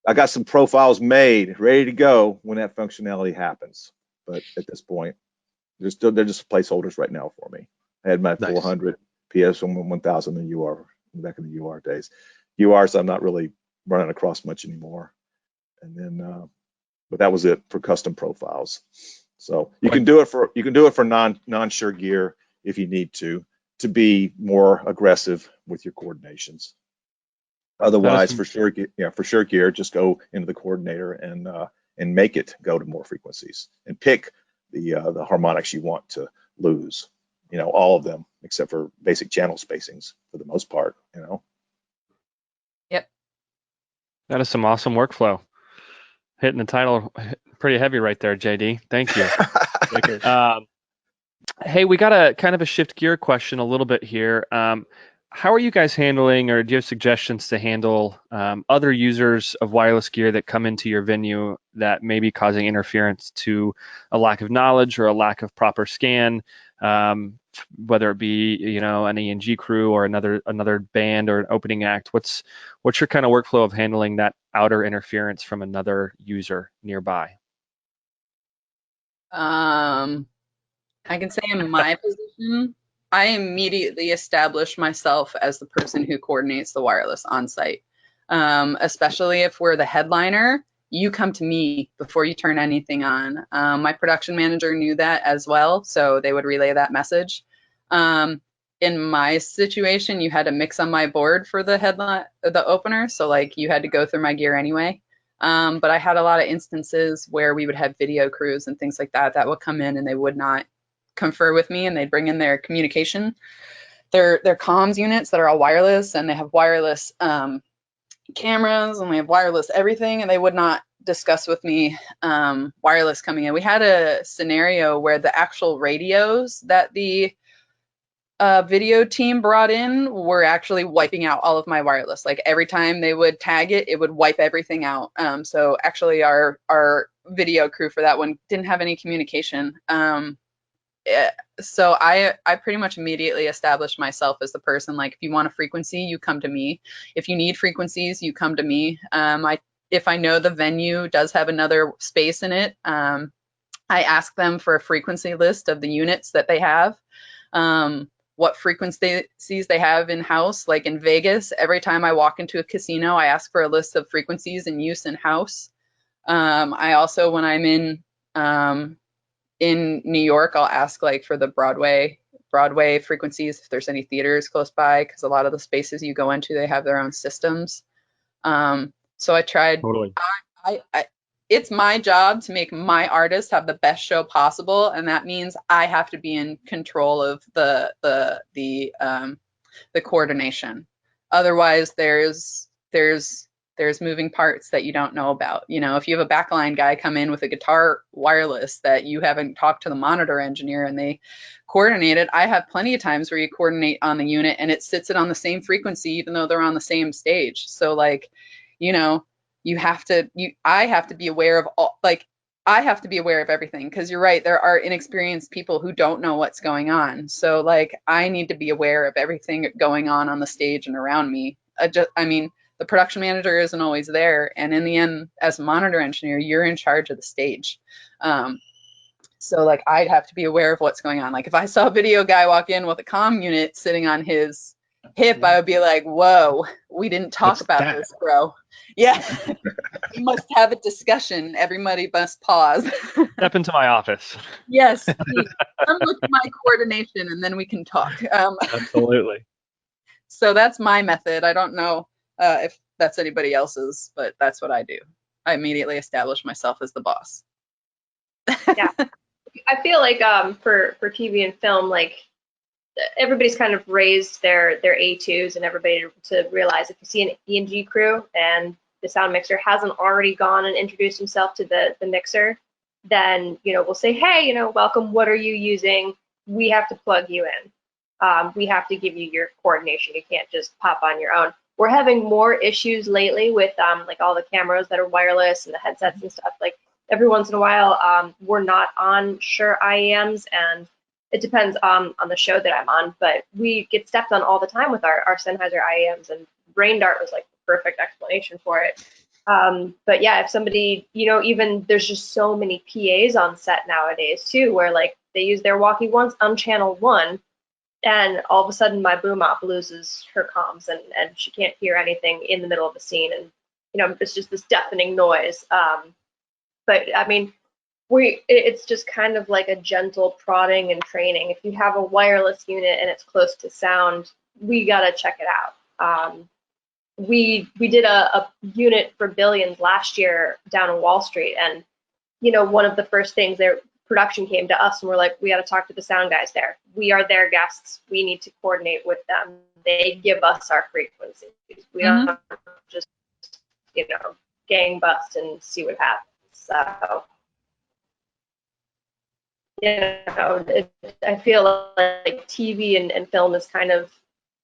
Speaker 4: I got some profiles made, ready to go when that functionality happens. But at this point, they're just placeholders right now for me. I had my 400 PS 1000 and UR back in the UR days. URs I'm not really running across much anymore. And then, but that was it for custom profiles. So you can do it for non-Shure gear if you need to be more aggressive with your coordinations. Otherwise, for Shure gear, just go into the coordinator and make it go to more frequencies and pick the harmonics you want to lose. All of them except for basic channel spacings for the most part.
Speaker 2: Yep.
Speaker 5: That is some awesome workflow. Hitting the title pretty heavy right there, JD. Thank you. Hey, we got a kind of a shift gear question a little bit here. How are you guys handling, or do you have suggestions to handle other users of wireless gear that come into your venue that may be causing interference to a lack of knowledge or a lack of proper scan, whether it be an ENG crew or another band or an opening act? What's your kind of workflow of handling that outer interference from another user nearby?
Speaker 2: I can say in my position, I immediately established myself as the person who coordinates the wireless on site. Especially if we're the headliner, you come to me before you turn anything on. My production manager knew that as well, so they would relay that message. In my situation, you had to mix on my board for the opener, so like you had to go through my gear anyway. But I had a lot of instances where we would have video crews and things like that would come in and they would not confer with me, and they'd bring in their communication, their comms units that are all wireless, and they have wireless cameras, and they have wireless everything, and they would not discuss with me wireless coming in. We had a scenario where the actual radios that the video team brought in were actually wiping out all of my wireless. Like every time they would tag it, it would wipe everything out. So actually our video crew for that one didn't have any communication. So I pretty much immediately established myself as the person, like, if you want a frequency, you come to me. If you need frequencies, you come to me. If I know the venue does have another space in it, I ask them for a frequency list of the units that they have, what frequencies they have in-house. Like in Vegas, every time I walk into a casino, I ask for a list of frequencies in use in-house. I also, when I'm in New York, I'll ask like for the Broadway frequencies, if there's any theaters close by, because a lot of the spaces you go into, they have their own systems. So I tried.
Speaker 5: Totally.
Speaker 2: It's my job to make my artists have the best show possible, and that means I have to be in control of the coordination. Otherwise, there's moving parts that you don't know about. If you have a backline guy come in with a guitar wireless that you haven't talked to the monitor engineer and they coordinate it, I have plenty of times where you coordinate on the unit and it sits it on the same frequency even though they're on the same stage. So like, I have to be aware of I have to be aware of everything, because you're right, there are inexperienced people who don't know what's going on. So like, I need to be aware of everything going on the stage and around me. The production manager isn't always there, and in the end, as a monitor engineer, you're in charge of the stage. So like, I'd have to be aware of what's going on. Like if I saw a video guy walk in with a comm unit sitting on his hip, I would be like, whoa, we didn't talk
Speaker 1: What's
Speaker 2: about
Speaker 1: that?
Speaker 2: this, bro. Yeah. We must have a discussion. Everybody must pause.
Speaker 5: Step into my office.
Speaker 2: Yes, please. Come look at my coordination and then we can talk.
Speaker 5: Absolutely.
Speaker 2: So that's my method. I don't know if that's anybody else's, but that's what I do. I immediately establish myself as the boss.
Speaker 3: Yeah. I feel like for TV and film, like everybody's kind of raised their A2s and everybody to realize if you see an E&G crew and the sound mixer hasn't already gone and introduced himself to the mixer, then, you know, we'll say, hey, you know, welcome, what are you using? We have to plug you in. We have to give you your coordination. You can't just pop on your own. We're having more issues lately with like all the cameras that are wireless and the headsets and stuff. Like every once in a while, we're not on Shure IEMs, and it depends on the show that I'm on, but we get stepped on all the time with our Sennheiser IEMs, and Brain Dart was like the perfect explanation for it. But yeah, if somebody, you know, even there's just so many PAs on set nowadays too, where like they use their walkie once on channel 1, and all of a sudden my boom op loses her comms and she can't hear anything in the middle of the scene, and you know, it's just this deafening noise. But I mean, it's just kind of like a gentle prodding and training. If you have a wireless unit and it's close to sound, we gotta check it out. We did a unit for Billions last year down in Wall Street, and you know, one of the first things their production came to us and we're like, we got to talk to the sound guys there. We are their guests. We need to coordinate with them. They give us our frequencies. We don't just, you know, gang bust and see what happens. So, you know, I feel like TV and film is kind of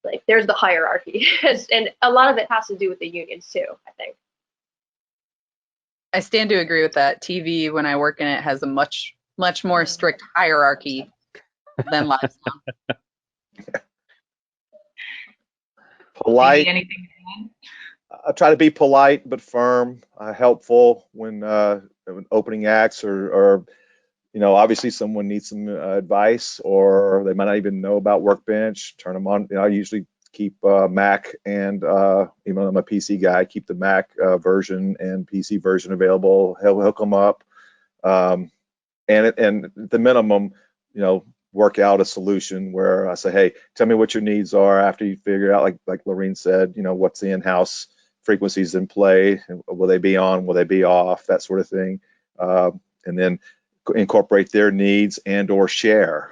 Speaker 3: like there's the hierarchy, and a lot of it has to do with the unions too, I think.
Speaker 2: I stand to agree with that. TV, when I work in it, has a much more strict hierarchy than live sound.
Speaker 4: Polite.
Speaker 6: Anything to add?
Speaker 4: I try to be polite but firm, helpful when opening acts, or you know, obviously someone needs some advice, or they might not even know about Workbench. Turn them on. You know, I usually keep Mac and even though I'm a PC guy, keep the Mac version and PC version available. Hook them up, and the minimum, you know, work out a solution where I say, hey, tell me what your needs are after you figure out, like Loreen said, you know, what's the in-house frequencies in play, will they be on, will they be off, that sort of thing, and then incorporate their needs and or share.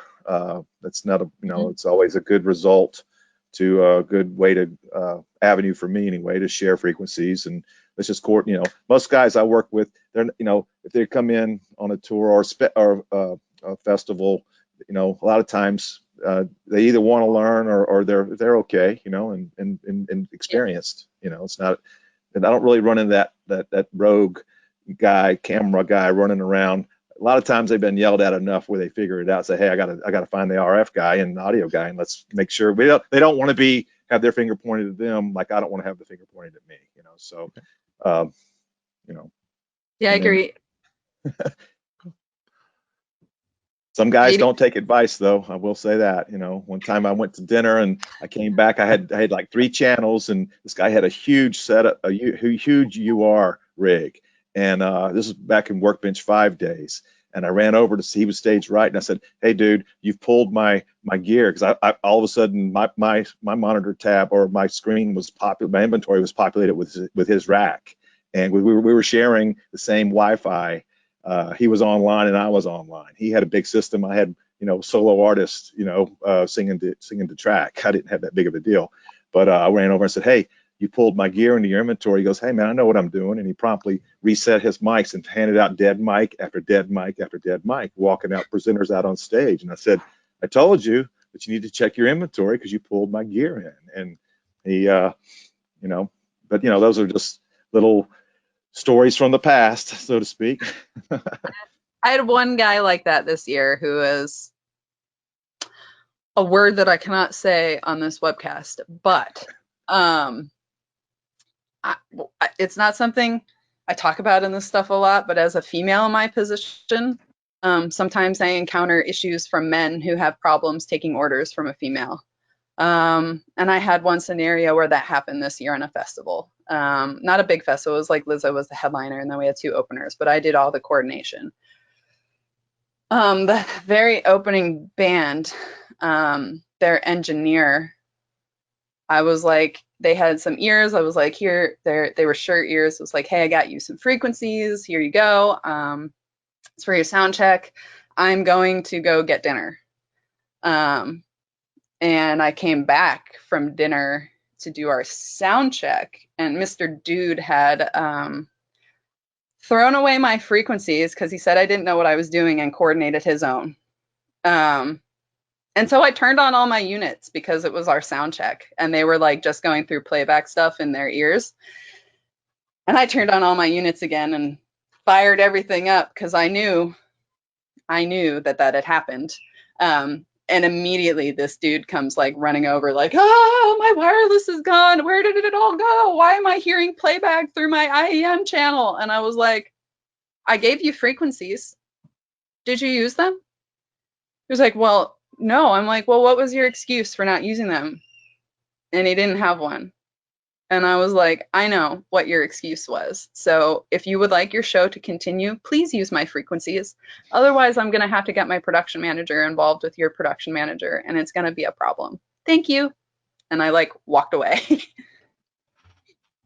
Speaker 4: That's not a, you know, it's always a good result to a good way to avenue for me anyway to share frequencies. And let's just you know, most guys I work with, they're, you know, if they come in on a tour or a festival, you know, a lot of times they either want to learn or they're okay, you know, and experienced. You know, it's not, and I don't really run into that rogue guy, camera guy running around. A lot of times they've been yelled at enough where they figure it out. Say, hey, I gotta find the RF guy and the audio guy, and let's make sure they don't want to have their finger pointed at them like I don't want to have the finger pointed at me. You know, so you know.
Speaker 2: Yeah, I agree.
Speaker 4: Some guys don't take advice, though. I will say that. You know, one time I went to dinner and I came back. I had like 3 channels, and this guy had a huge setup, a huge UR rig, and this was back in Workbench 5 days. And I ran over to see he was staged right, and I said, "Hey, dude, you've pulled my gear," because I all of a sudden my monitor tab or my screen was my inventory was populated with his rack, and we were sharing the same Wi-Fi. He was online and I was online. He had a big system. I had, you know, solo artists, you know, singing to track. I didn't have that big of a deal, but I ran over and said, "Hey, you pulled my gear into your inventory." He goes, "Hey man, I know what I'm doing." And he promptly reset his mics and handed out dead mic after dead mic after dead mic, walking out presenters out on stage. And I said, "I told you that you need to check your inventory because you pulled my gear in." And he, you know, but you know, those are just little stories from the past, so to speak.
Speaker 2: I had one guy like that this year who is a word that I cannot say on this webcast, but it's not something I talk about in this stuff a lot, but as a female in my position, sometimes I encounter issues from men who have problems taking orders from a female. And I had one scenario where that happened this year on a festival. Not a big festival. It was like Lizzo was the headliner, and then we had 2 openers, but I did all the coordination. The very opening band, their engineer, I was like, they had some ears. I was like, here, they were Shure ears. I was like, hey, I got you some frequencies. Here you go. It's for your sound check. I'm going to go get dinner. And I came back from dinner to do our sound check, and Mr. Dude had thrown away my frequencies because he said I didn't know what I was doing and coordinated his own. And so I turned on all my units because it was our sound check, and they were like just going through playback stuff in their ears. And I turned on all my units again and fired everything up because I knew that had happened. And immediately this dude comes like running over like, oh, my wireless is gone. Where did it all go? Why am I hearing playback through my IEM channel? And I was like, I gave you frequencies. Did you use them? He was like, well, no. I'm like, well, what was your excuse for not using them? And he didn't have one. And I was like, I know what your excuse was. So if you would like your show to continue, please use my frequencies. Otherwise, I'm going to have to get my production manager involved with your production manager, and it's going to be a problem. Thank you. And I like walked away.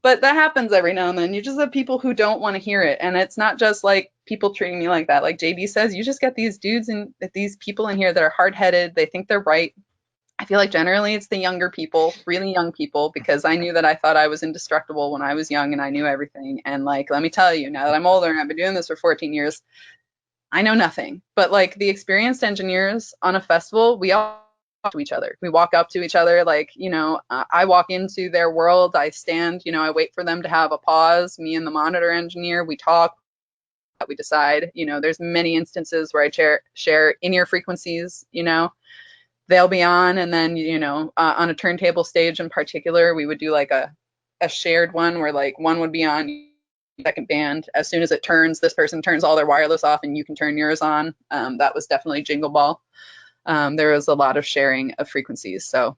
Speaker 2: But that happens every now and then. You just have people who don't want to hear it. And it's not just like people treating me like that. Like JD says, you just get these dudes and these people in here that are hard-headed. They think they're right. I feel like generally it's the younger people, really young people, because I knew that I thought I was indestructible when I was young and I knew everything. And like, let me tell you, now that I'm older and I've been doing this for 14 years, I know nothing. But like the experienced engineers on a festival, we all talk to each other. We walk up to each other. Like, you know, I walk into their world. I stand, you know, I wait for them to have a pause. Me and the monitor engineer, we talk. We decide, you know, there's many instances where I share in-ear frequencies, you know. They'll be on, and then, you know, on a turntable stage in particular, we would do like a shared one where like one would be on second band. As soon as it turns, this person turns all their wireless off and you can turn yours on. That was definitely Jingle Ball. There was a lot of sharing of frequencies. So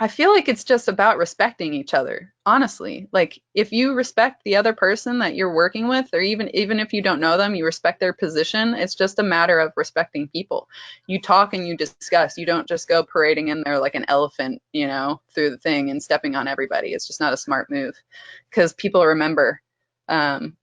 Speaker 2: I feel like it's just about respecting each other, honestly. Like if you respect the other person that you're working with, or even if you don't know them, you respect their position. It's just a matter of respecting people. You talk and you discuss. You don't just go parading in there like an elephant, you know, through the thing and stepping on everybody. It's just not a smart move because people remember. And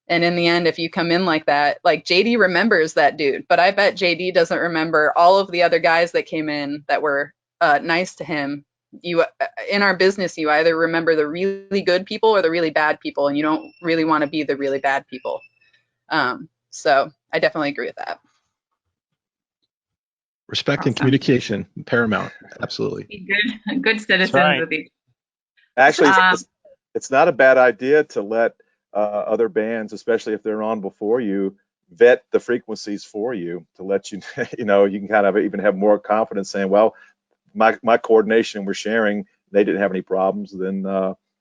Speaker 2: in the end, if you come in like that, like JD remembers that dude, but I bet JD doesn't remember all of the other guys that came in that were nice to him. You in our business, you either remember the really good people or the really bad people, and you don't really want to be the really bad people. So I definitely agree with that.
Speaker 1: Respect and communication, paramount. Absolutely.
Speaker 6: Be good citizens
Speaker 5: right.
Speaker 6: with each.
Speaker 4: Actually, it's not a bad idea to let other bands, especially if they're on before you, vet the frequencies for you to let you, you know, you can kind of even have more confidence saying, well, my coordination we're sharing, they didn't have any problems. Then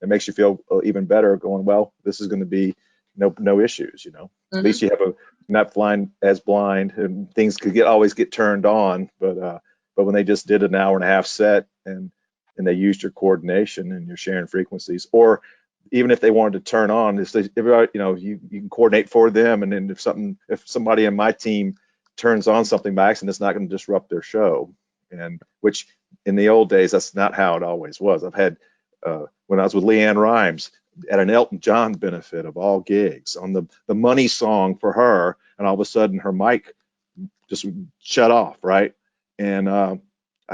Speaker 4: it makes you feel even better going, well, this is going to be no issues, you know. At least you have not flying as blind, and things could always get turned on. But when they just did an hour and a half set and they used your coordination and you're sharing frequencies, or even if they wanted to turn on, everybody, you know, you can coordinate for them, and then if somebody in my team turns on something by accident, it's not going to disrupt their show. And which in the old days, that's not how it always was. I've had when I was with Leanne Rimes at an Elton John benefit of all gigs on the Money song for her, and all of a sudden her mic just shut off, right? And I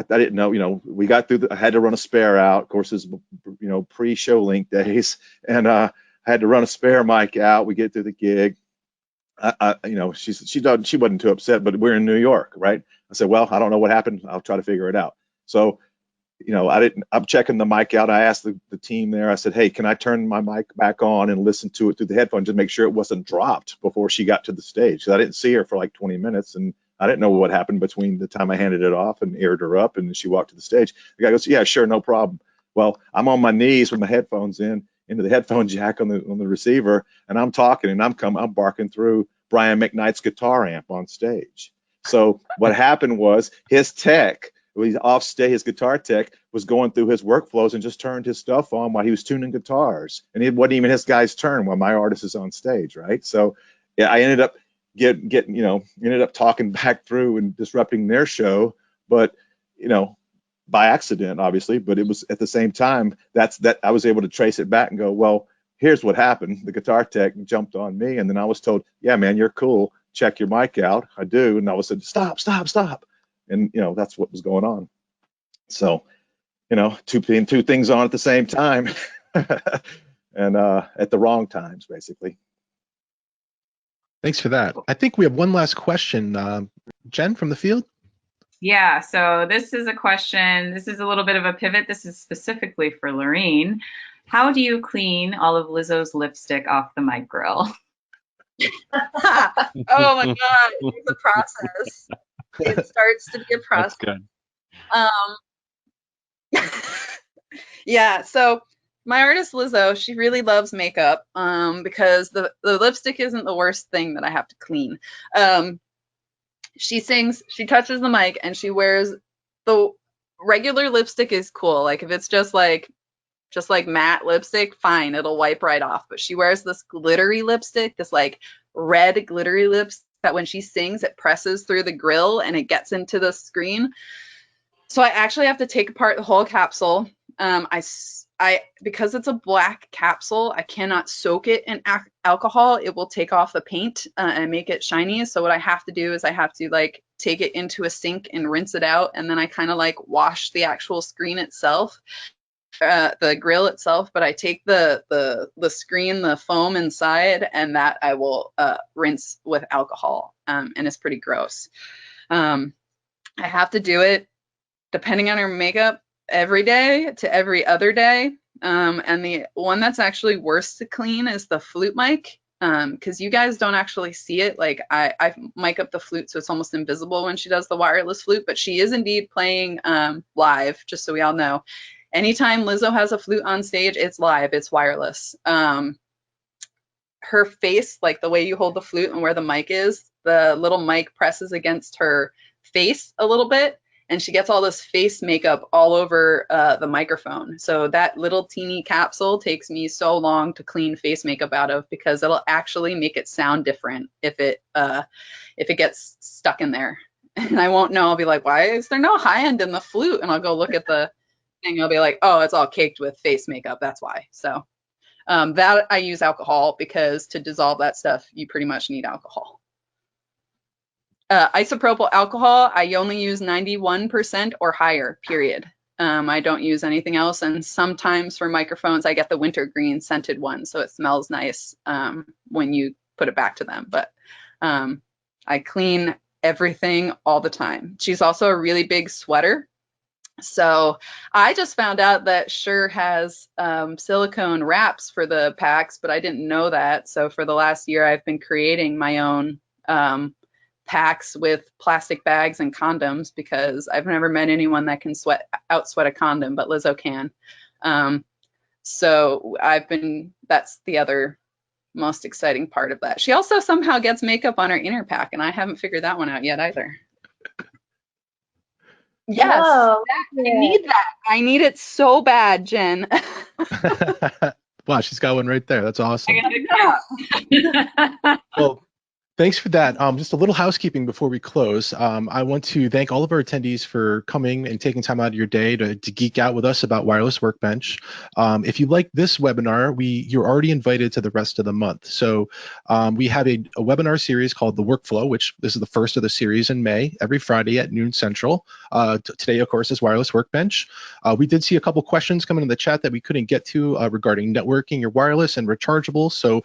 Speaker 4: didn't know, you know, we got through. I had to run a spare out. Of course, it's, you know, pre-show link days, and I had to run a spare mic out. We get through the gig. You know, she wasn't too upset, but we're in New York, right? I said, well, I don't know what happened. I'll try to figure it out. So, you know, I'm checking the mic out. I asked the team there, I said, hey, can I turn my mic back on and listen to it through the headphones to make sure it wasn't dropped before she got to the stage? So I didn't see her for like 20 minutes, and I didn't know what happened between the time I handed it off and eared her up and she walked to the stage. The guy goes, yeah, sure, no problem. Well, I'm on my knees with my headphones into the headphone jack on the receiver, and I'm talking and I'm barking through Brian McKnight's guitar amp on stage. So what happened was his tech He's off stage, his guitar tech was going through his workflows and just turned his stuff on while he was tuning guitars. And it wasn't even his guy's turn while my artist is on stage, right? So yeah, I ended up ended up talking back through and disrupting their show, but by accident, obviously, but it was at the same time that I was able to trace it back and go, well, here's what happened. The guitar tech jumped on me, and then I was told, yeah, man, you're cool. Check your mic out. I do. And I was said, stop. And, that's what was going on. So, two things on at the same time and at the wrong times, basically.
Speaker 1: Thanks for that. I think we have one last question. Jen from the field?
Speaker 6: Yeah, so this is a question. This is a little bit of a pivot. This is specifically for Loreen. How do you clean all of Lizzo's lipstick off the mic grill?
Speaker 2: Oh my God, it's a process. It starts to be a process.
Speaker 5: That's good.
Speaker 2: Yeah, so my artist Lizzo, she really loves makeup because the lipstick isn't the worst thing that I have to clean. She sings, she touches the mic, and she wears the regular lipstick is cool. Like if it's just like matte lipstick, fine, it'll wipe right off. But she wears this glittery lipstick, this like red glittery lips that when she sings, it presses through the grill and it gets into the screen. So I actually have to take apart the whole capsule. Because it's a black capsule, I cannot soak it in alcohol. It will take off the paint and make it shiny. So what I have to do is I have to like take it into a sink and rinse it out, and then I kind of like wash the actual screen itself, the grill itself. But I take the screen, the foam inside, and that I will rinse with alcohol, and it's pretty gross. I have to do it depending on her makeup every day to every other day. And the one that's actually worse to clean is the flute mic, because you guys don't actually see it. Like I mic up the flute so it's almost invisible when she does the wireless flute, but she is indeed playing live, just so we all know. Anytime Lizzo has a flute on stage, it's live, it's wireless. Her face, like the way you hold the flute and where the mic is, the little mic presses against her face a little bit, and she gets all this face makeup all over the microphone. So that little teeny capsule takes me so long to clean face makeup out of, because it'll actually make it sound different if it gets stuck in there. And I won't know. I'll be like, why is there no high end in the flute? And I'll go look at the thing. I'll be like, oh, it's all caked with face makeup. That's why. So that I use alcohol, because to dissolve that stuff, you pretty much need alcohol. Isopropyl alcohol, I only use 91% or higher, period. I don't use anything else. And sometimes for microphones, I get the wintergreen scented one, so it smells nice when you put it back to them. But I clean everything all the time. She's also a really big sweater. So I just found out that Shure has silicone wraps for the packs, but I didn't know that. So for the last year, I've been creating my own packs with plastic bags and condoms, because I've never met anyone that can outsweat a condom, but Lizzo can. So that's the other most exciting part of that. She also somehow gets makeup on her inner pack, and I haven't figured that one out yet either. Yes,
Speaker 3: Whoa,
Speaker 2: I need that. I need it so bad, Jen.
Speaker 1: Wow, she's got one right there. That's awesome.
Speaker 6: Yeah.
Speaker 1: Well, thanks for that. Just a little housekeeping before we close. I want to thank all of our attendees for coming and taking time out of your day to geek out with us about Wireless Workbench. If you like this webinar, you're already invited to the rest of the month. So we have a webinar series called The Workflow, which this is the first of the series in May, every Friday at noon Central. Today, of course, is Wireless Workbench. We did see a couple questions come in the chat that we couldn't get to regarding networking or wireless and rechargeable. So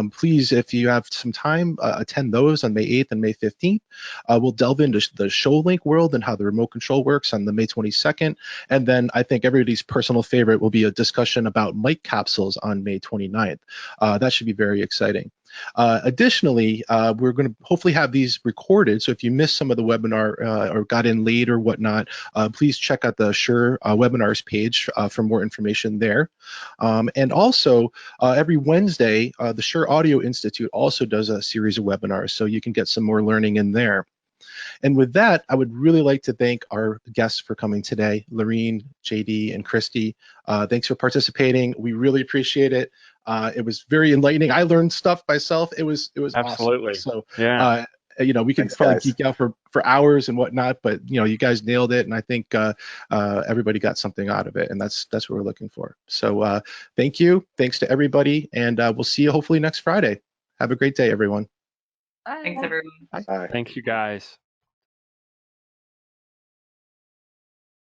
Speaker 1: please, if you have some time, attend those on May 8th and May 15th. We'll delve into the show link world and how the remote control works on the May 22nd. And then I think everybody's personal favorite will be a discussion about mic capsules on May 29th. That should be very exciting. Additionally, we're going to hopefully have these recorded. So if you missed some of the webinar or got in late or whatnot, please check out the Shure webinars page for more information there. And also, every Wednesday, the Shure Audio Institute also does a series of webinars, so you can get some more learning in there. And with that, I would really like to thank our guests for coming today, Loreen, JD, and Christy. Thanks for participating. We really appreciate it. It was very enlightening. I learned stuff myself. It was
Speaker 5: Absolutely.
Speaker 1: awesome. So
Speaker 5: Yeah.
Speaker 1: we could
Speaker 4: Thanks,
Speaker 1: probably
Speaker 4: guys.
Speaker 1: geek out for hours and whatnot, but you guys nailed it, and I think everybody got something out of it, and that's what we're looking for. So thank you, thanks to everybody, and we'll see you hopefully next Friday. Have a great day, everyone.
Speaker 6: Thanks, everyone.
Speaker 4: Bye.
Speaker 5: Thank you, guys.